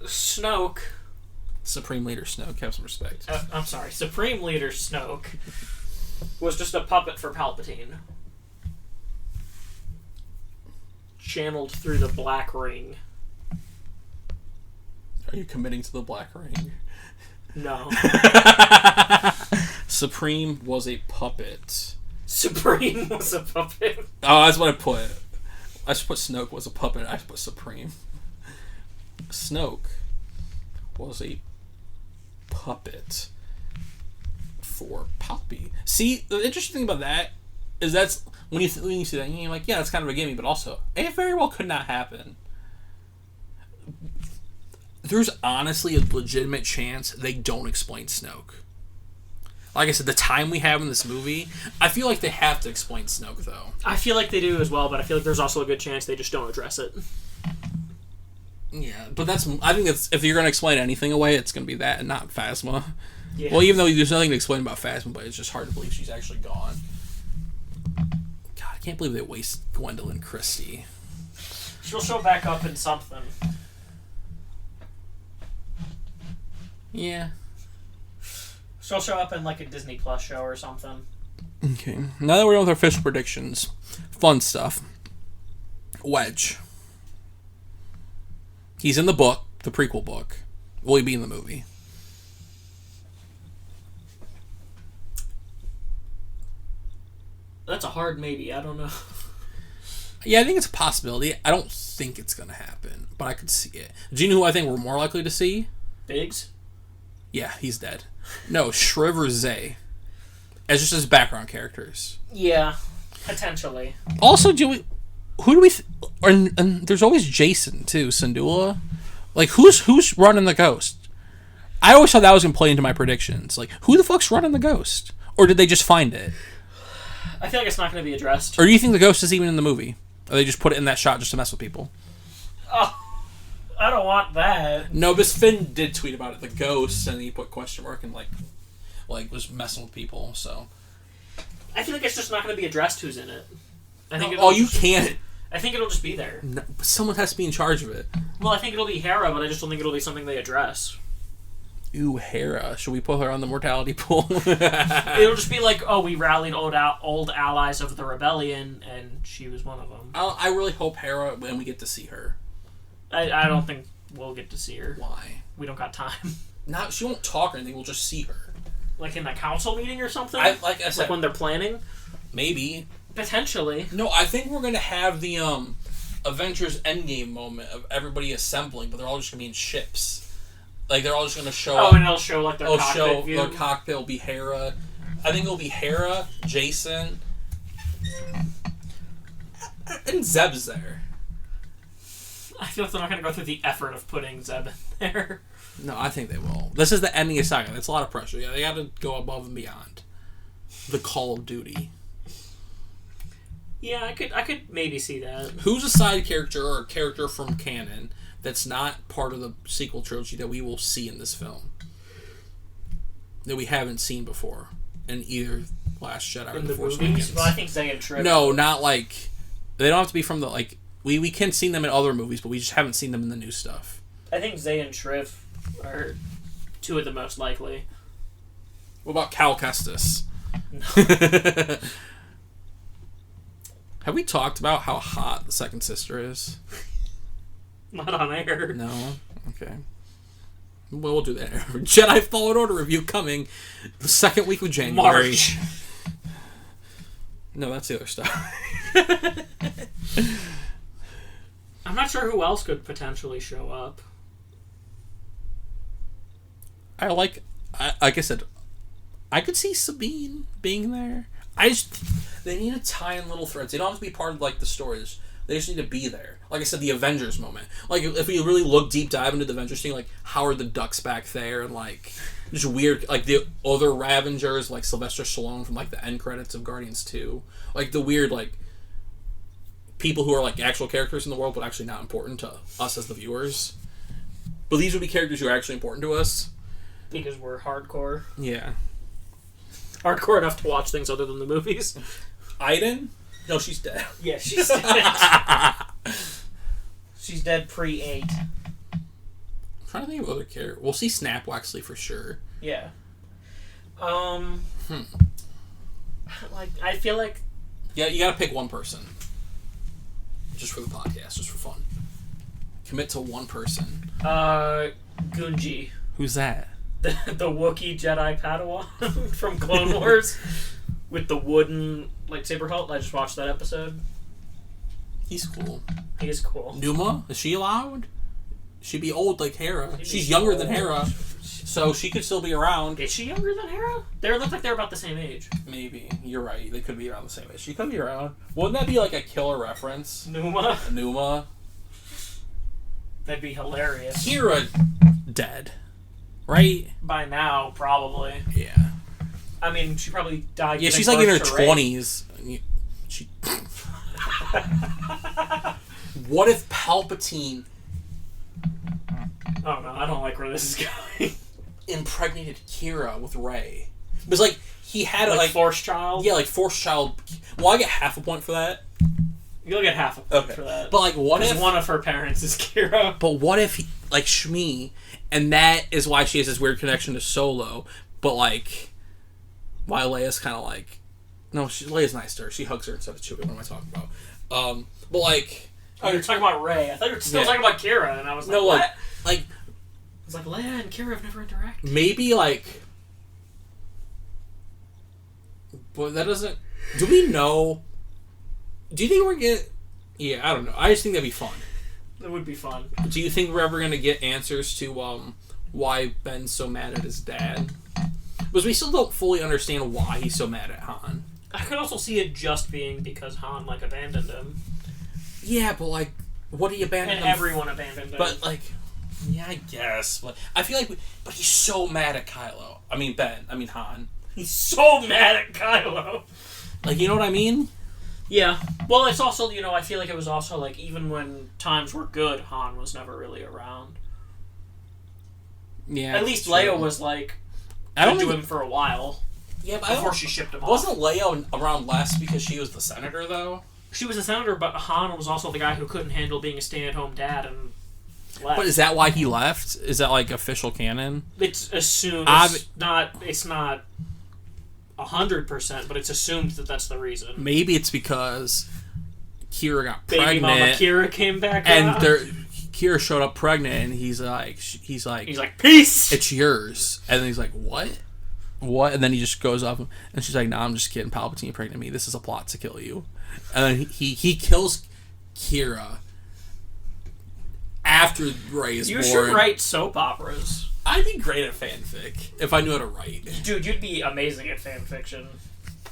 Snoke. Supreme Leader Snoke. Have some respect. I'm sorry. Supreme Leader Snoke was just a puppet for Palpatine. Channeled through the Black Ring. Are you committing to the Black Ring? No. Supreme was a puppet. Supreme was a puppet? Oh, that's what I put. I should put Snoke was a puppet. I should put Supreme. Snoke was a puppet for Poppy. See, the interesting thing about that is that's when you see that, you're like, yeah, that's kind of a gimme, but also, it very well could not happen. There's honestly a legitimate chance they don't explain Snoke. Like I said, the time we have in this movie, I feel like they have to explain Snoke, though. I feel like they do as well, but I feel like there's also a good chance they just don't address it. Yeah, but I think if you're going to explain anything away, it's going to be that and not Phasma. Yeah. Well, even though there's nothing to explain about Phasma, but it's just hard to believe she's actually gone. God, I can't believe they waste Gwendolyn Christie. She'll show back up in something. Yeah. She'll show up in like a Disney Plus show or something. Okay. Now that we're done with our official predictions, fun stuff. Wedge. He's in the book, the prequel book. Will he be in the movie? That's a hard maybe. I don't know. Yeah, I think it's a possibility. I don't think it's going to happen, but I could see it. Do you know who I think we're more likely to see? Biggs? Yeah, he's dead. No, Shriv or Zay. As just as background characters. Yeah, potentially. Also, and there's always Jason, too, Syndulla. Like, who's running the Ghost? I always thought that was going to play into my predictions. Like, who the fuck's running the Ghost? Or did they just find it? I feel like it's not going to be addressed. Or do you think the Ghost is even in the movie? Or they just put it in that shot just to mess with people? Oh, I don't want that. No, but Finn did tweet about it, the Ghost, and he put question mark and, like was messing with people, so... I feel like it's just not going to be addressed who's in it. You can't. I think it'll just be there. No, but someone has to be in charge of it. Well, I think it'll be Hera, but I just don't think it'll be something they address. Ooh, Hera. Should we put her on the mortality pool? It'll just be like, oh, we rallied old allies of the rebellion, and she was one of them. I really hope Hera, when we get to see her. I don't think we'll get to see her. Why? We don't got time. She won't talk or anything. We'll just see her. Like in the council meeting or something? Like I said, like when they're planning? Maybe. Potentially. No, I think we're going to have the Avengers Endgame moment of everybody assembling, but they're all just going to be in ships. Like, they're all just going to show up. Oh, and it'll show, like, their cockpit view. Their cockpit will be Hera. I think it'll be Hera, Jason, and Zeb's there. I feel like they're not going to go through the effort of putting Zeb in there. No, I think they will. This is the ending of Saga. That's a lot of pressure. Yeah, they got to go above and beyond. The Call of Duty. Yeah, I could maybe see that. Who's a side character or a character from canon that's not part of the sequel trilogy that we will see in this film. That we haven't seen before in either Last Jedi or The Force Awakens. Well, I think Zay and Triv. No, not like... They don't have to be from the... like we can see them in other movies, but we just haven't seen them in the new stuff. I think Zay and Triv are two of the most likely. What about Cal Kestis? No. Have we talked about how hot the second sister is? Not on air. No? Okay. Well, we'll do that. Jedi Fallen Order review coming the second week of January. March. No, that's the other stuff. I'm not sure who else could potentially show up. Like I said, I could see Sabine being there. They need to tie in little threads. They don't have to be part of like the stories. They just need to be there. Like I said, the Avengers moment. Like if we really look deep dive into the Avengers thing, like how are the Ducks back there, and like just weird, like the other Ravengers, like Sylvester Stallone from like the end credits of Guardians 2, like the weird like people who are like actual characters in the world, but actually not important to us as the viewers. But these would be characters who are actually important to us because we're hardcore. Yeah. Hardcore enough to watch things other than the movies. Aiden? No, she's dead. Yeah, she's dead. She's dead pre-8. I'm trying to think of other characters. We'll see Snap Waxley for sure. Yeah. Like, I feel like... Yeah, you gotta pick one person. Just for the podcast, just for fun. Commit to one person. Gunji. Who's that? The Wookiee Jedi Padawan from Clone Wars with the wooden lightsaber hilt. I just watched that episode. He's cool. He is cool. Numa? Is she allowed? She'd be old like Hera. She's younger than Hera, so she could still be around. Is she younger than Hera? They look like they're about the same age. Maybe. You're right. They could be around the same age. She could be around. Wouldn't that be like a killer reference? Numa? That'd be hilarious. Hera dead. Right? By now, probably. Yeah. I mean, she probably died. Yeah, she's like in her 20s. She... What if Palpatine... Oh no, I don't like where this is going. Impregnated Kira with Rey. Because like he had like Force Child. Yeah, like Force Child. Well, I get half a point for that. You'll get half a point for that. But like, what if one of her parents is Kira? But what if he, like Shmi, and that is why she has this weird connection to Solo. But like, why Leia's kind of like, no, Leia's nice to her. She hugs her instead of Chewie. What am I talking about? But like, oh, you're talking about Rey. I thought you were still talking about Kira, and I was like, no, what? Like, I was like, Leia and Kira have never interacted. Maybe like, but that doesn't. Do we know? Do you think we're gonna? Yeah, I don't know. I just think that'd be fun. It would be fun. Do you think we're ever gonna get answers to why Ben's so mad at his dad? Because we still don't fully understand why he's so mad at Han. I could also see it just being because Han like abandoned him. Yeah, but like, what did he abandon him? And everyone abandoned him. But like, yeah, I guess. But I feel like, but he's so mad at Kylo. I mean Han. He's so mad at Kylo. Like, you know what I mean? Yeah. Well, it's also, I feel like it was also like, even when times were good, Han was never really around. Yeah. At least Leia was like, good to him for a while. Yeah, but before she shipped him off. Wasn't Leia around less because she was the senator, though? She was a senator, but Han was also the guy who couldn't handle being a stay-at-home dad and left. But is that why he left? Is that like official canon? It's assumed. It's not 100%, but it's assumed that that's the reason. Maybe it's because Kira got Baby pregnant. Mama Kira came back, and Kira showed up pregnant, and he's like, peace. It's yours, and then he's like, what? And then he just goes up, and she's like, nah, I'm just kidding. Palpatine pregnant me. This is a plot to kill you. And then he kills Kira after Rey is born. You should write soap operas. I'd be great at fanfic if I knew how to write. Dude, you'd be amazing at fanfiction.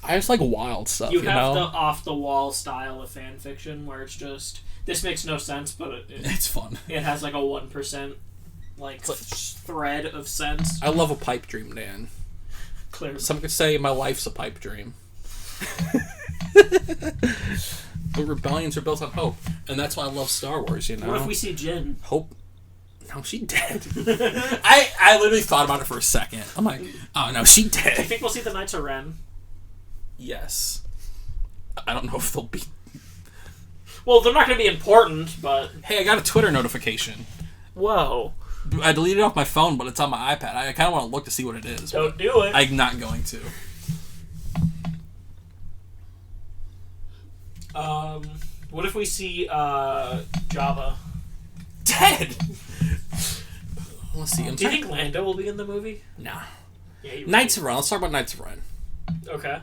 I just like wild stuff, you have the off-the-wall style of fanfiction where it's just, this makes no sense, but it's fun. It has like a 1% thread of sense. I love a pipe dream, Dan. Clearly. Some could say my life's a pipe dream. But rebellions are built on hope, and that's why I love Star Wars. What if we see Jin? Hope no, she dead. I literally thought about it for a second. I'm like, oh no, she dead. Do you think we'll see the Knights of Ren? Yes. I don't know if they'll be. Well, they're not going to be important, but... Hey, I got a Twitter notification. Whoa. I deleted it off my phone, but it's on my iPad. I kind of want to look to see what it is. Don't do it. I'm not going to. What if we see Java? Dead! Let's see. Do you think Lando will be in the movie? Nah. Yeah, Knights of Ren. Let's talk about Knights of Ren. Okay.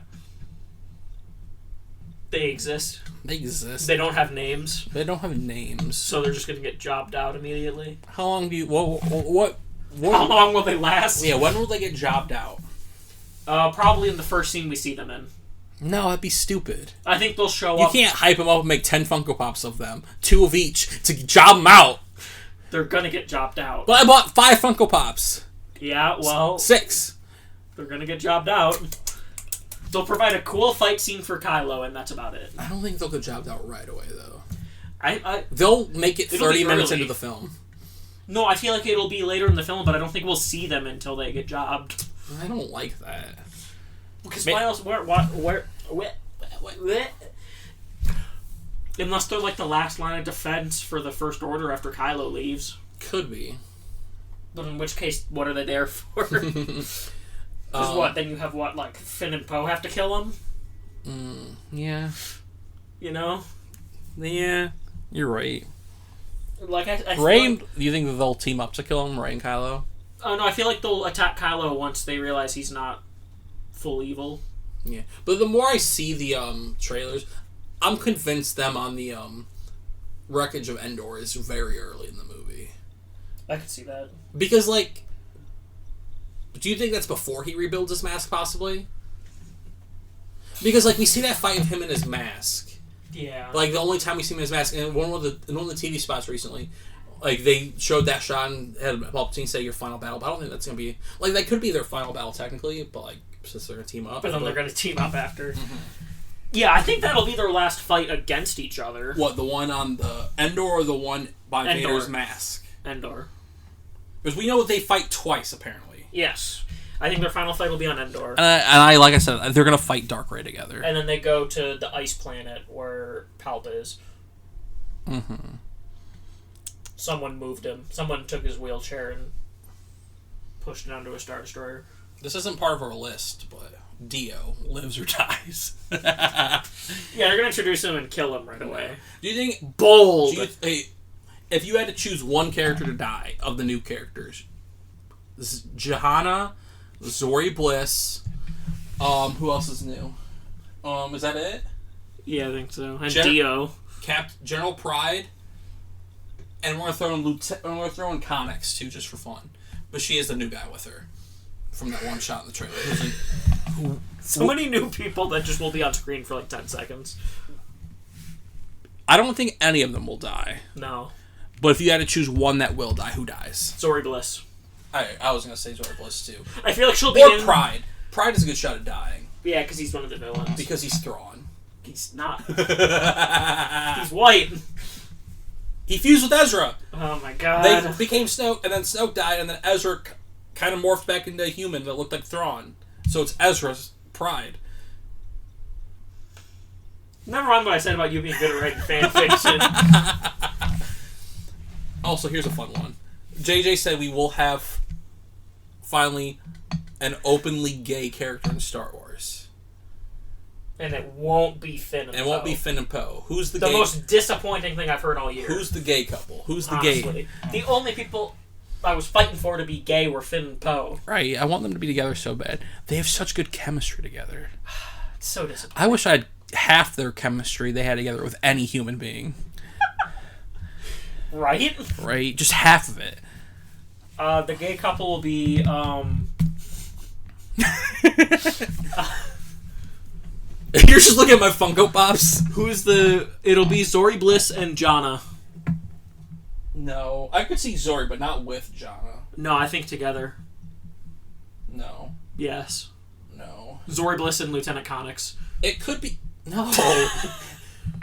They exist. They exist. They don't have names. They don't have names. So they're just going to get jobbed out immediately. How long do you... What How long will they last? Yeah, when will they get jobbed out? Probably in the first scene we see them in. No, that'd be stupid. I think they'll show up... You can't hype them up and make 10 Funko Pops of them. 2 of each to job them out. They're gonna get jobbed out. But I bought 5 Funko Pops. Yeah, well... 6. They're gonna get jobbed out. They'll provide a cool fight scene for Kylo, and that's about it. I don't think they'll get jobbed out right away, though. They'll make it 30 minutes into the film. No, I feel like it'll be later in the film, but I don't think we'll see them until they get jobbed. I don't like that. Because why else? Where? Unless they're like the last line of defense for the First Order after Kylo leaves. Could be. But in which case, what are they there for? Because what? Then you have what? Like Finn and Poe have to kill him? Yeah. You know? Yeah. You're right. Like I Rey, like, do you think that they'll team up to kill him, Rey and Kylo? Oh no, I feel like they'll attack Kylo once they realize he's not full evil. Yeah, but the more I see the trailers, I'm convinced them on the wreckage of Endor is very early in the movie. I could see that. Because, like, do you think that's before he rebuilds his mask, possibly? Because, like, we see that fight of him in his mask. Yeah. Like, the only time we see him in his mask, and in one of the TV spots recently, like, they showed that shot and had Palpatine say your final battle, but I don't think that's going to be... Like, that could be their final battle, technically, but, like, since they're going to team up. But then they're going to team up after. Mm-hmm. Yeah, I think that'll be their last fight against each other. What, the one on the Endor or the one by Vader's mask? Endor. Because we know they fight twice, apparently. Yes. I think their final fight will be on Endor. And I like I said, they're going to fight Dark Rey together. And then they go to the ice planet where Palpa is. Mm-hmm. Someone moved him. Someone took his wheelchair and pushed it onto a Star Destroyer. This isn't part of our list, but Dio lives or dies. Yeah, they're going to introduce him and kill him right away. Do you think... Bold! If you had to choose one character to die of the new characters, this is Johanna, Zori Bliss, who else is new? Is that it? Yeah, I think so. And Dio. General Pride, and we're gonna throw in Connix too, just for fun. But she is the new guy with her from that one shot in the trailer. So many new people that just will be on screen for like 10 seconds. I don't think any of them will die. No. But if you had to choose one that will die, who dies? Zori Bliss. I was gonna say Zori Bliss too. I feel like she'll be in... Pride. Pride is a good shot at dying. Yeah, because he's one of the villains. Because he's Thrawn. He's not. He's white. He fused with Ezra. Oh my god. They became Snoke, and then Snoke died, and then Ezra kind of morphed back into a human that looked like Thrawn. So it's Ezra's Pride. Never mind what I said about you being good at writing fan fiction. Also, here's a fun one. JJ said we will have, finally, an openly gay character in Star Wars. And it won't be Finn and Poe. And it won't be Finn and Poe. Who's the gay... The most disappointing thing I've heard all year. Who's the gay couple? Who's the Honestly. gay... The only people I was fighting for to be gay were Finn and Poe. Right, I want them to be together so bad. They have such good chemistry together. It's so disappointing. I wish I had half their chemistry they had together with any human being. Right? Right, just half of it. The gay couple will be, You're just looking at my Funko Pops. It'll be Zori Bliss and Jana. No. I could see Zori, but not with Jana. No, I think together. No. Yes. No. Zori Bliss and Lieutenant Connix. It could be... No.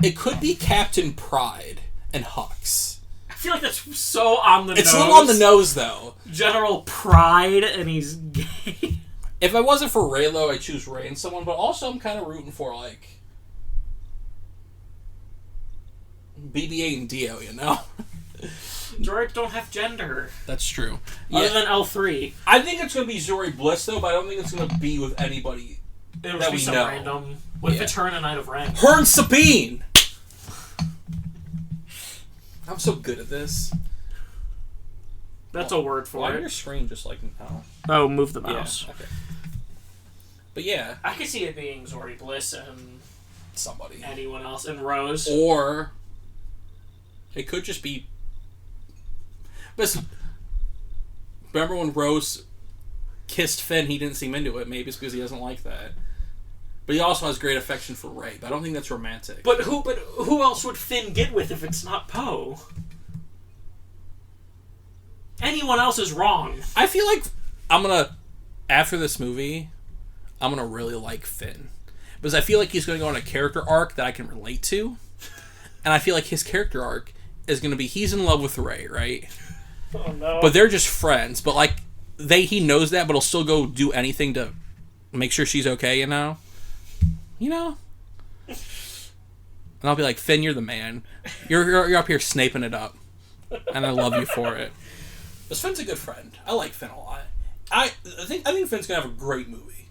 It could be Captain Pride and Hux. feel like that's so on the nose. It's a little on the nose, though. General pride, and he's gay. If I wasn't for Raylo, I'd choose Ray and someone, but also I'm kind of rooting for, like, BB-8 and Dio, you know? Droids don't have gender. That's true. Other than L3. I think it's going to be Zori Bliss, though, but I don't think it's going to be with anybody It'll that be we some know. random. What if it's her and a Knight of Ren? Her and Sabine! I'm so good at this. That's a word for Why it. your screen just like now? Oh, move the mouse. Yeah, okay. But yeah. I could see it being Zori Bliss and Somebody. anyone else. And Rose. Or it could just be... But remember when Rose kissed Finn, he didn't seem into it. Maybe it's because he doesn't like that. But he also has great affection for Rey. But I don't think that's romantic. But who else would Finn get with if it's not Poe? Anyone else is wrong. I feel like after this movie, I'm gonna really like Finn. Because I feel like he's gonna go on a character arc that I can relate to. And I feel like his character arc is gonna be he's in love with Rey, right? Oh no. But they're just friends. But like he knows that, but he'll still go do anything to make sure she's okay, you know? You know? And I'll be like, Finn, you're the man. You're up here snaping it up. And I love you for it. Because Finn's a good friend. I like Finn a lot. I think Finn's gonna have a great movie.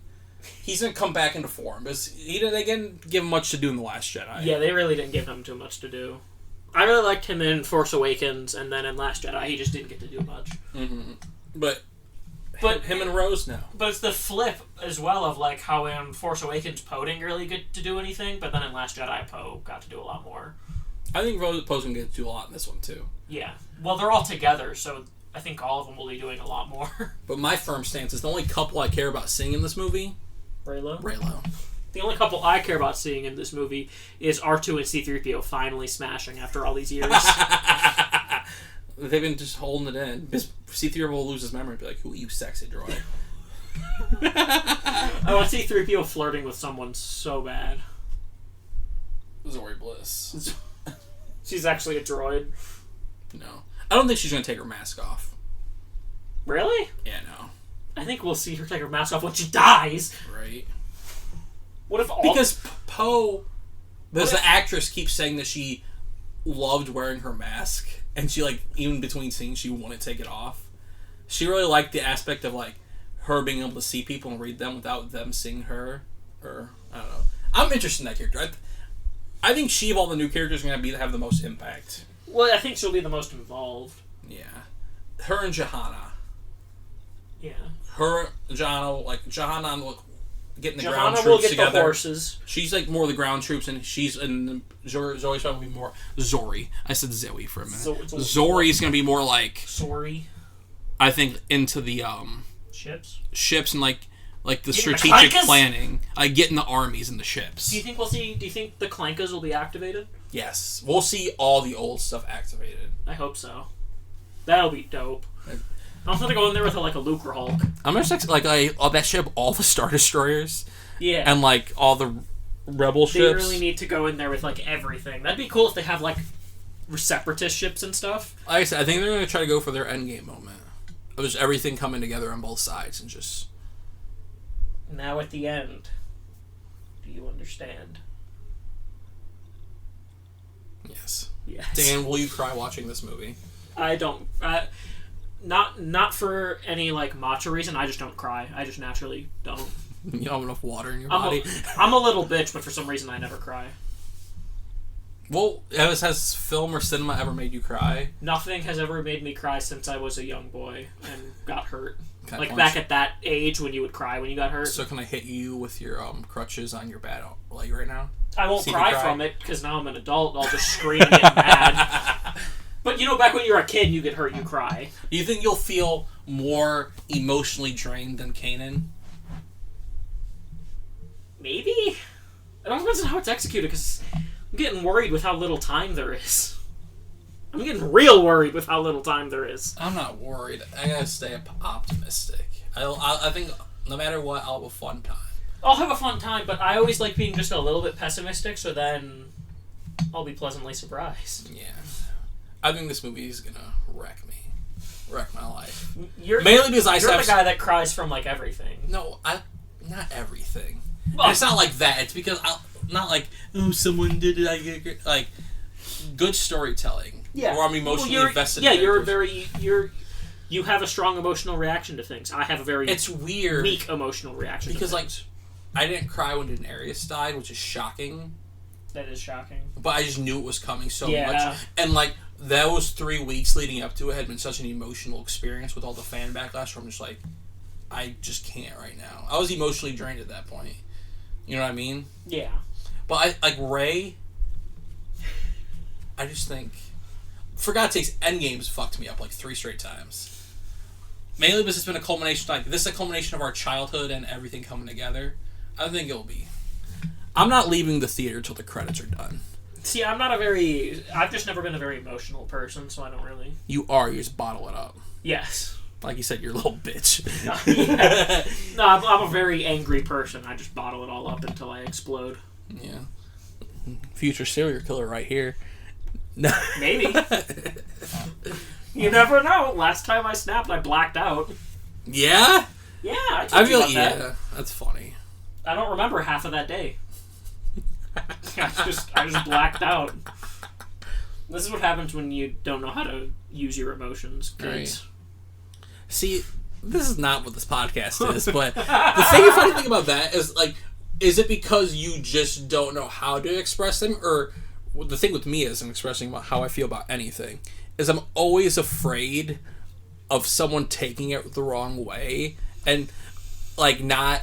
He's gonna come back into form because they didn't give him much to do in The Last Jedi. Yeah, they really didn't give him too much to do. I really liked him in Force Awakens, and then in Last Jedi, he just didn't get to do much. Mm-hmm. But him and Rose, no. But it's the flip as well of like how in Force Awakens, Poe didn't really get to do anything, but then in Last Jedi, Poe got to do a lot more. I think Poe's gonna get to do a lot in this one too. Yeah. Well, they're all together, so I think all of them will be doing a lot more. But my firm stance is the only couple I care about seeing in this movie... Raylo? Raylo. The only couple I care about seeing in this movie is R2 and C-3PO finally smashing after all these years. They've been just holding it in. C-3PO will lose his memory and be like, who are you, sexy droid? I want C-3PO flirting with someone so bad. Zori Bliss. She's actually a droid. No. I don't think she's going to take her mask off. Really? Yeah, no. I think we'll see her take her mask off when she dies. Right. What if all... Because Poe... Because the actress keeps saying that she loved wearing her mask. And she, like, even between scenes, she wouldn't take it off. She really liked the aspect of, like, her being able to see people and read them without them seeing her. Or, I don't know. I'm interested in that character. I think she, of all the new characters, is going to have the most impact. Well, I think she'll be the most involved. Yeah. Her and Johanna. Yeah. Her, Johanna will getting the Johanna ground troops will get together. the horses. She's like more the ground troops, and she's in Zoe's probably more Zori. I said Zoe for a minute. Zori's gonna be more like Sorry. I think into the ships and like the strategic planning, like getting the armies and the ships. Do you think the Clankas will be activated? Yes, we'll see all the old stuff activated. I hope so. That'll be dope. I'm gonna go in there with a Lucre Hulk. I'm gonna I'll bet ship all the Star Destroyers. Yeah. And like all the rebel ships. They really need to go in there with everything. That'd be cool if they have separatist ships and stuff. Like I said, I think they're gonna try to go for their endgame moment. Of just everything coming together on both sides and just. Now at the end, do you understand? Yes. Yes. Dan, will you cry watching this movie? I don't. Not for any macho reason. I just don't cry. I just naturally don't. You don't have enough water in your body. I'm a little bitch, but for some reason I never cry. Well, has film or cinema ever made you cry? Nothing has ever made me cry since I was a young boy and got hurt. Back at that age when you would cry when you got hurt. So can I hit you with your crutches on your bad leg right now? I won't cry from it because now I'm an adult. I'll just scream and get mad. But back when you were a kid, you get hurt, you cry. Do you think you'll feel more emotionally drained than Kanan? Maybe. It all depends on how it's executed, because I'm getting worried with how little time there is. I'm getting real worried with how little time there is. I'm not worried. I gotta stay optimistic. I think no matter what, I'll have a fun time. I'll have a fun time, but I always like being just a little bit pessimistic, so then I'll be pleasantly surprised. Yeah. I think this movie is gonna wreck my life. You're Mainly because you're the guy that cries from like everything. No, not everything. Well, it's not like that. It's because not like someone did it. I get like good storytelling. Yeah, where I'm emotionally invested. Yeah, you have a strong emotional reaction to things. I have a very weird weak emotional reaction because to things. I didn't cry when Daenerys died, which is shocking. That is shocking. But I just knew it was coming so Yeah. much, and like those 3 weeks leading up to it had been such an emotional experience with all the fan backlash. Where I'm just like, I just can't right now. I was emotionally drained at that point. You know what I mean? Yeah. But Rey, I just think, for God's sakes, Endgame's fucked me up like 3 straight times. Mainly because it's been a culmination, like, this is a culmination of our childhood and everything coming together. I think it'll be. I'm not leaving the theater till the credits are done. See, I've just never been a very emotional person, so I don't really. You just bottle it up. Yes. Like you said, you're a little bitch. Yeah. No, I'm a very angry person. I just bottle it all up until I explode. Yeah. Future serial killer right here. Maybe. You never know. Last time I snapped, I blacked out. Yeah? Yeah, I told you about that. Yeah, that's funny. I don't remember half of that day. I just blacked out. This is what happens when you don't know how to use your emotions, kids. Right. See, this is not what this podcast is, but the funny thing about that is, like, is it because you just don't know how to express them? Or the thing with me is, I'm expressing about how I feel about anything, is I'm always afraid of someone taking it the wrong way. And, like, not,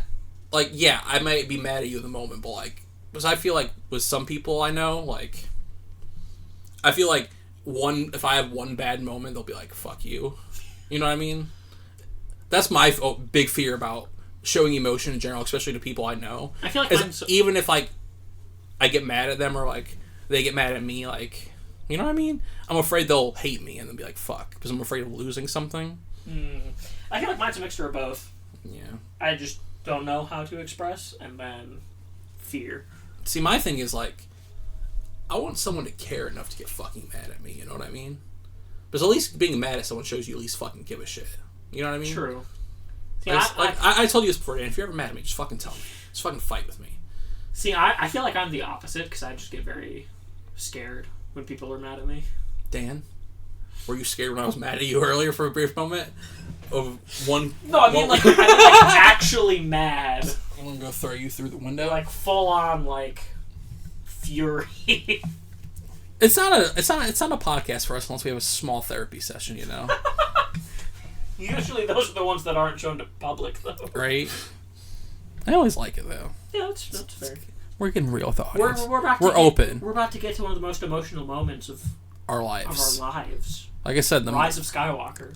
like, yeah, I might be mad at you in the moment, but, like, because I feel like with some people I know, like, I feel like if I have one bad moment, they'll be like, fuck you. You know what I mean? That's my big fear about showing emotion in general, especially to people I know. I feel like even if, like, I get mad at them or, like, they get mad at me, like, you know what I mean? I'm afraid they'll hate me and then be like, fuck, because I'm afraid of losing something. I feel like mine's a mixture of both. Yeah. I just don't know how to express, and then fear. See, my thing is, like, I want someone to care enough to get fucking mad at me, you know what I mean? Because at least being mad at someone shows you at least fucking give a shit. You know what I mean? True. See, I told you this before, Dan. If you're ever mad at me, just fucking tell me. Just fucking fight with me. See, I feel like I'm the opposite, because I just get very scared when people are mad at me. Dan, were you scared when I was mad at you earlier for a brief moment? Of one... No, I mean, like, I'm like actually mad. I'm gonna go throw you through the window. Like, full on, like, fury. It's not a podcast for us unless we have a small therapy session, you know? Usually those are the ones that aren't shown to public, though. Right? I always like it, though. Yeah, that's fair. We're getting real with the audience. We're open. We're about to get to one of the most emotional moments of our lives. Like I said, the Rise of Skywalker.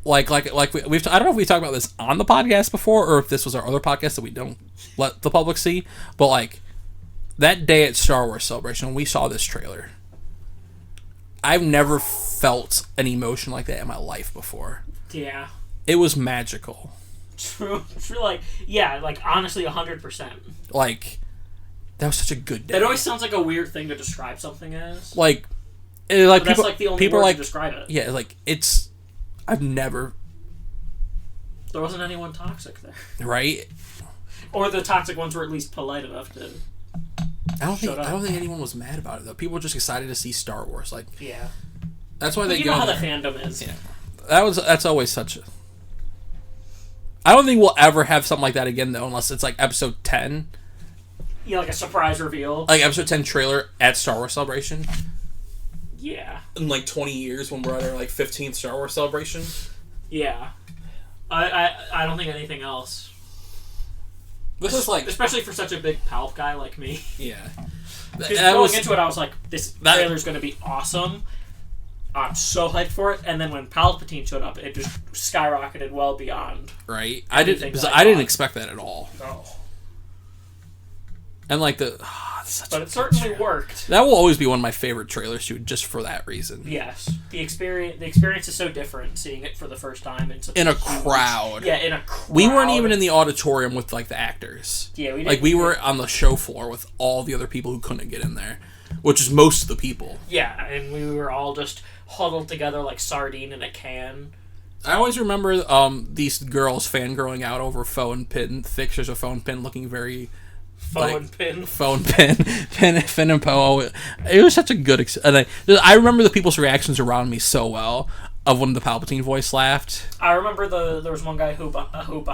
Like we've I don't know if we talked about this on the podcast before or if this was our other podcast that we don't let the public see, but like that day at Star Wars Celebration when we saw this trailer, I've never felt an emotion like that in my life before. Yeah. It was magical. True. Like, yeah, like, honestly, 100%. Like, that was such a good day. It always sounds like a weird thing to describe something as. Like people, that's like the only word to describe it. Yeah, like, I've never... There wasn't anyone toxic there. Right? Or the toxic ones were at least polite enough to... I don't think anyone was mad about it, though. People were just excited to see Star Wars. Like, yeah. That's why they go You know how there. the fandom is. Yeah. That's always such a... I don't think we'll ever have something like that again, though, unless it's like episode 10. Yeah, like a surprise reveal. Like episode 10 trailer at Star Wars Celebration. Yeah. In like 20 years when we're at our like 15th Star Wars Celebration. Yeah. I don't think anything else. This is like... Especially for such a big Palp guy like me. Yeah. Going into it, I was like, this trailer's going to be awesome. I'm so hyped for it, and then when Palpatine showed up, it just skyrocketed well beyond. Right, I didn't expect that at all. No, and like but it certainly worked. That will always be one of my favorite trailers, too, just for that reason. Yes, the experience is so different seeing it for the first time in a crowd. Yeah, in a crowd. We weren't even in the auditorium with like the actors. Yeah, we didn't. Like we were on the show floor with all the other people who couldn't get in there. which is most of the people. Yeah, and we were all just huddled together like sardine in a can. I always remember these girls fangirling out over Foe and Pin, pictures of Foe and Pin looking very... Foe and Pin. Finn and Poe. It was such a good... I remember the people's reactions around me so well of when the Palpatine voice laughed. I remember there was one guy who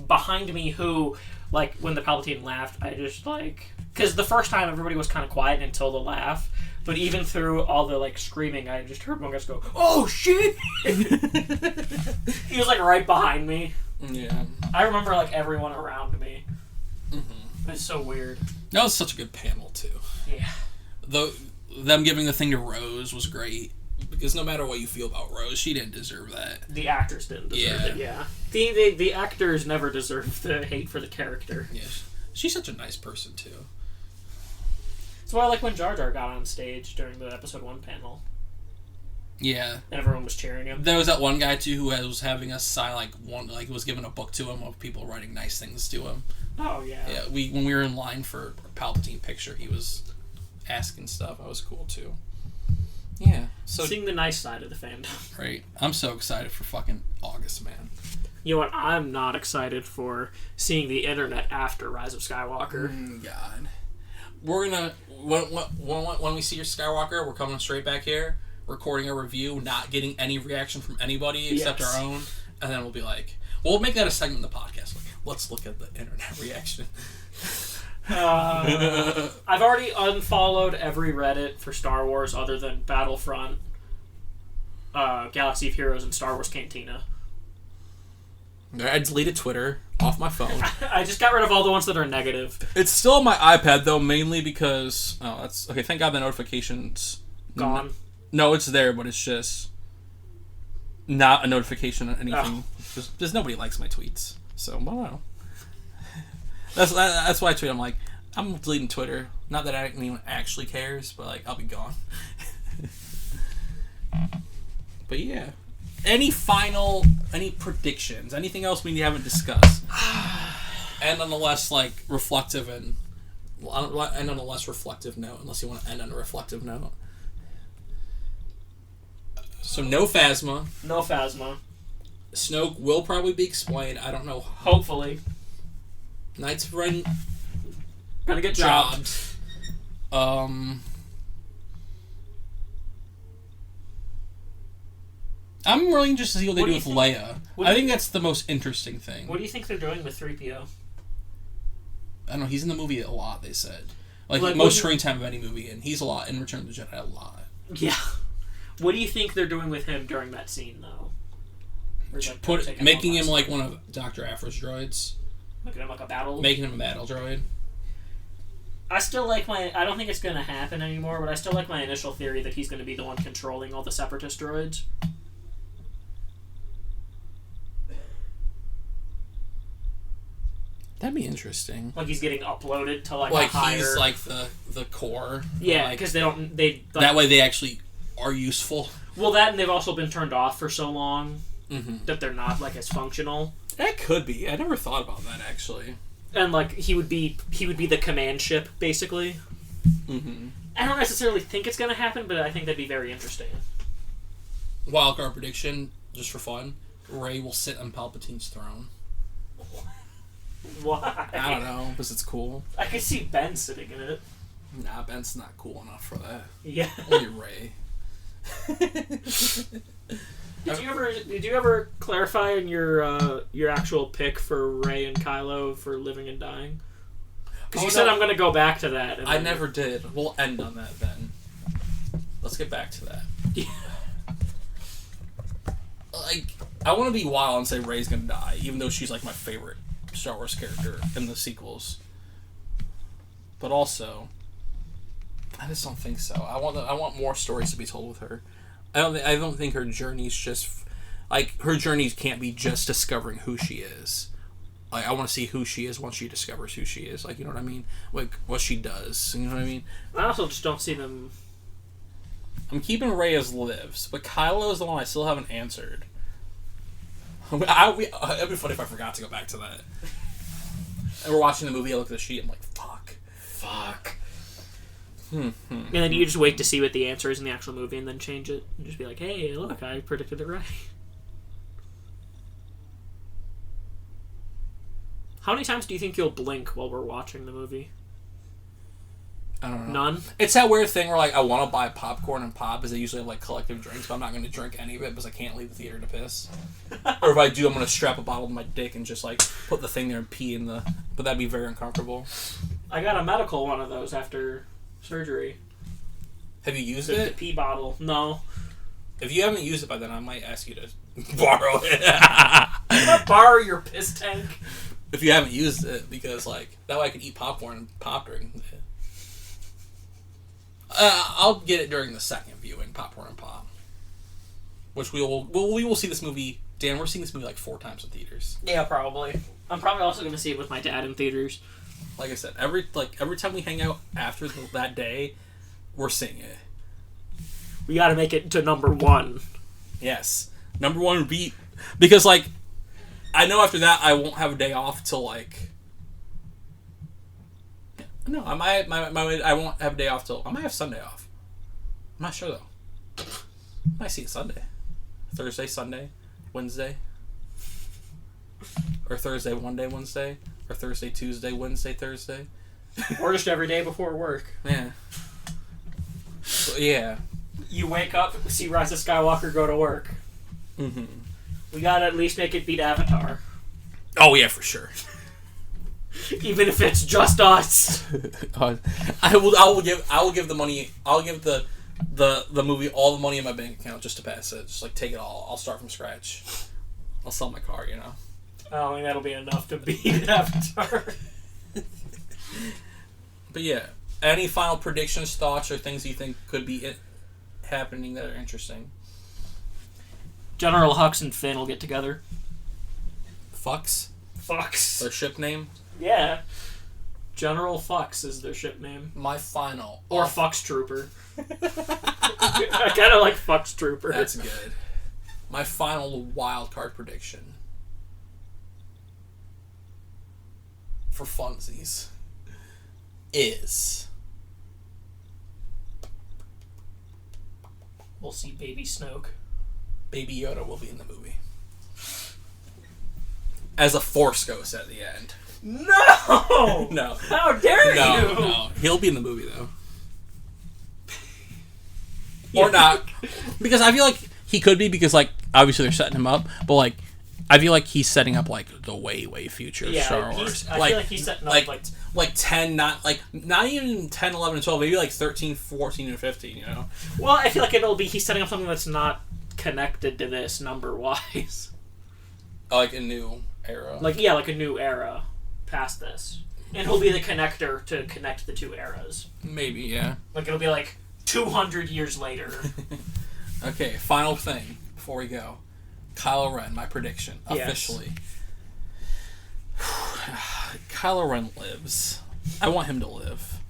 behind me who, like, when the Palpatine laughed, I just, like... Because the first time everybody was kind of quiet until the laugh, but even through all the, like, screaming, I just heard one guy go, "Oh, shit!" He was, like, right behind me. Yeah. I remember, like, everyone around me. Mm-hmm. It was so weird. That was such a good panel, too. Yeah. Them giving the thing to Rose was great. Because no matter what you feel about Rose, she didn't deserve that. The actors didn't deserve it, yeah. The actors never deserved the hate for the character. Yeah. She's such a nice person, too. That's why I like when Jar Jar got on stage during the episode 1 panel. Yeah. And everyone was cheering him. There was that one guy, too, who was having us sign, was given a book to him of people writing nice things to him. Oh, yeah. Yeah, when we were in line for a Palpatine picture, he was asking stuff. That was cool, too. Yeah. So seeing the nice side of the fandom. Right. I'm so excited for fucking August, man. You know what? I'm not excited for seeing the internet after Rise of Skywalker. God. We're gonna... When we see your Skywalker, we're coming straight back here, recording a review, not getting any reaction from anybody except our own, and then we'll be like... We'll make that a segment in the podcast. Like, let's look at the internet reaction. I've already unfollowed every Reddit for Star Wars other than Battlefront, Galaxy of Heroes, and Star Wars Cantina. I deleted Twitter off my phone. I just got rid of all the ones that are negative. It's still on my iPad, though, mainly because... Oh, that's... Okay, thank God the notification's... Gone? No, it's there, but it's just... Not a notification or anything. Just nobody likes my tweets. So, I don't know. That's why I tweet. I'm like, I'm deleting Twitter. Not that anyone actually cares, but like, I'll be gone. But yeah. Any predictions? Anything else we haven't discussed? And on a less reflective and on a less reflective note, unless you want to end on a reflective note. So no Phasma. No Phasma. Snoke will probably be explained. I don't know. Hopefully. Knights of Ren gonna get jobbed. I'm really interested to see what they do with Leia. I think that's the most interesting thing. What do you think they're doing with 3PO? I don't know. He's in the movie a lot, they said. Like most screen time of any movie, and he's a lot. In Return of the Jedi, a lot. Yeah. What do you think they're doing with him during that scene, though? Making him like one of Dr. Aphra's droids. Making him like a battle? Making him a battle droid. I still like I don't think it's going to happen anymore, but I still like my initial theory that he's going to be the one controlling all the Separatist droids. That'd be interesting. Like he's getting uploaded to a higher... he's like the core. Yeah, because that way they actually are useful. Well, that and they've also been turned off for so long that they're not as functional. That could be. I never thought about that actually. And he would be the command ship basically. Mm-hmm. I don't necessarily think it's going to happen, but I think that'd be very interesting. Wildcard prediction, just for fun: Rey will sit on Palpatine's throne. Why? I don't know, because it's cool. I could see Ben sitting in it. Nah, Ben's not cool enough for that. Yeah. Only Rey. Did you ever clarify in your actual pick for Rey and Kylo for living and dying? Because you said I'm going to go back to that. I never did. We'll end on that then. Let's get back to that. Yeah. I want to be wild and say Rey's going to die, even though she's my favorite Star Wars character in the sequels. But also, I just don't think so. I want more stories to be told with her. I don't think her journey's just her journeys can't be just discovering who she is. I want to see who she is once she discovers who she is. You know what I mean? What she does. You know what I mean? I also just don't see them. I'm keeping Rey as lives, but Kylo is the one I still haven't answered. It'd be funny if I forgot to go back to that. And we're watching the movie, I look at the sheet, I'm like, fuck. And then you just wait to see what the answer is in the actual movie and then change it. And just be like, hey, look, I predicted it right. How many times do you think you'll blink while we're watching the movie? I don't know. None? It's that weird thing where, like, I want to buy popcorn and pop because they usually have, like, collective drinks, but I'm not going to drink any of it because I can't leave the theater to piss. Or if I do, I'm going to strap a bottle to my dick and just, like, put the thing there and pee in the... But that'd be very uncomfortable. I got a medical one of those after surgery. Have you used The it? pee bottle. No. If you haven't used it by then, I might ask you to borrow it. I'm going to borrow your piss tank. If you haven't used it, because, like, that way I can eat popcorn and pop during it. I'll get it during the second viewing, popcorn and pop. Which we will see this movie. Dan, we're seeing this movie like 4 times in theaters. Yeah, probably. I'm probably also going to see it with my dad in theaters. Like I said, every time we hang out after that day, we're seeing it. We got to make it to number 1. Yes, number 1 beat, because like I know after that I won't have a day off till like. No, I won't have a day off till... I might have Sunday off. I'm not sure, though. I might see it Sunday. Thursday, Sunday, Wednesday. Or Thursday, one day, Wednesday. Or Thursday, Tuesday, Wednesday, Thursday. Or just every day before work. Yeah. So, yeah. You wake up, see Rise of Skywalker, go to work. Mm-hmm. We gotta at least make it beat Avatar. Oh, yeah, for sure. Even if it's just us. I will give the money. I'll give the movie all the money in my bank account just to pass it. Just like take it all. I'll start from scratch. I'll sell my car. I don't think that'll be enough to beat Avatar. But yeah, any final predictions, thoughts, or things you think could be happening that are interesting? General Hux and Finn will get together. Fucks. Their ship name. Yeah. General Fux is their ship name. My final. Or Fux Trooper. I kind of like Fux Trooper. That's good. My final wild card prediction. For funsies. Is. We'll see Baby Snoke. Baby Yoda will be in the movie. As a Force ghost at the end. No! No. How dare you? No. He'll be in the movie, though. Or not. Because I feel like he could be, because, like, obviously they're setting him up, but, like, I feel like he's setting up, like, the way future of Star Wars. I feel like he's setting up, like 10, not even 10, 11, and 12, maybe, like, 13, 14, and 15, you know? Well, I feel like he's setting up something that's not connected to this, number-wise. Like a new era. Like a new era past this. And he'll be the connector to connect the two eras. Maybe, yeah. Like, it'll be like 200 years later. Okay, final thing before we go. Kylo Ren, my prediction, officially. Kylo Ren lives. I want him to live.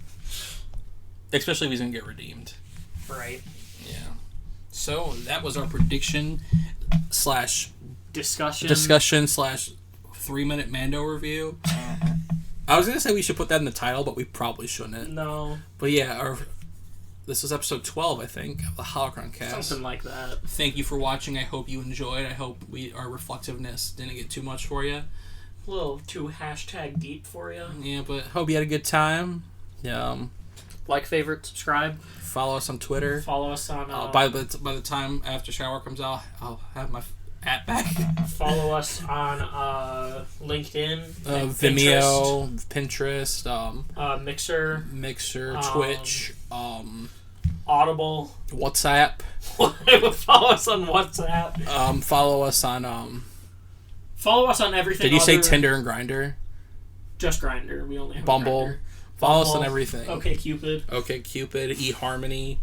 Especially if he's going to get redeemed. Right. Yeah. So, that was our prediction / discussion / 3-minute Mando review. I was gonna say we should put that in the title, but we probably shouldn't. No. But yeah, this was episode 12, I think, of the Holocron-Cast. Something like that. Thank you for watching. I hope you enjoyed. I hope our reflectiveness didn't get too much for you. A little too #deep for you. Yeah, but hope you had a good time. Like, favorite, subscribe. Follow us on Twitter. Follow us on... by the time after Skywalker comes out, I'll have my @ back. Follow us on LinkedIn, Vimeo, Pinterest, Mixer, Twitch, Audible, WhatsApp. Follow us on WhatsApp. Follow us on everything. Did you say Tinder and Grindr? Just Grindr. We only have Bumble. Grindr. Follow us on everything. Okay, Cupid. eHarmony.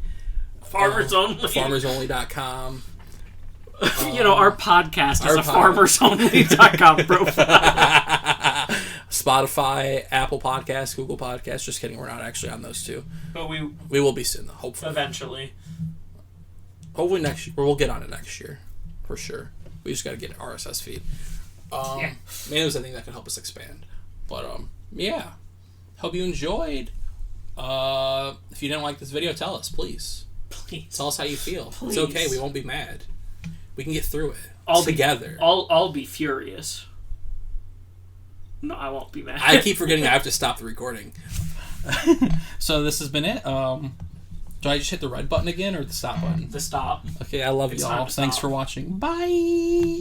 Farmers Only. FarmersOnly.com. Our podcast is a FarmersOnly.com profile. Spotify, Apple Podcasts, Google Podcasts. Just kidding, we're not actually on those two. But we will be soon, though, hopefully. Eventually. Hopefully next year. Or we'll get on it next year. For sure. We just got to get an RSS feed. Maybe it was anything that could help us expand. But, yeah. Hope you enjoyed. If you didn't like this video, tell us, please. Please. Tell us how you feel. Please. It's okay. We won't be mad. We can get through it together. I'll be furious. No, I won't be mad. I keep forgetting I have to stop the recording. So this has been it. Do I just hit the red button again or the stop button? The stop. Okay, I love y'all. Thanks for watching. Bye.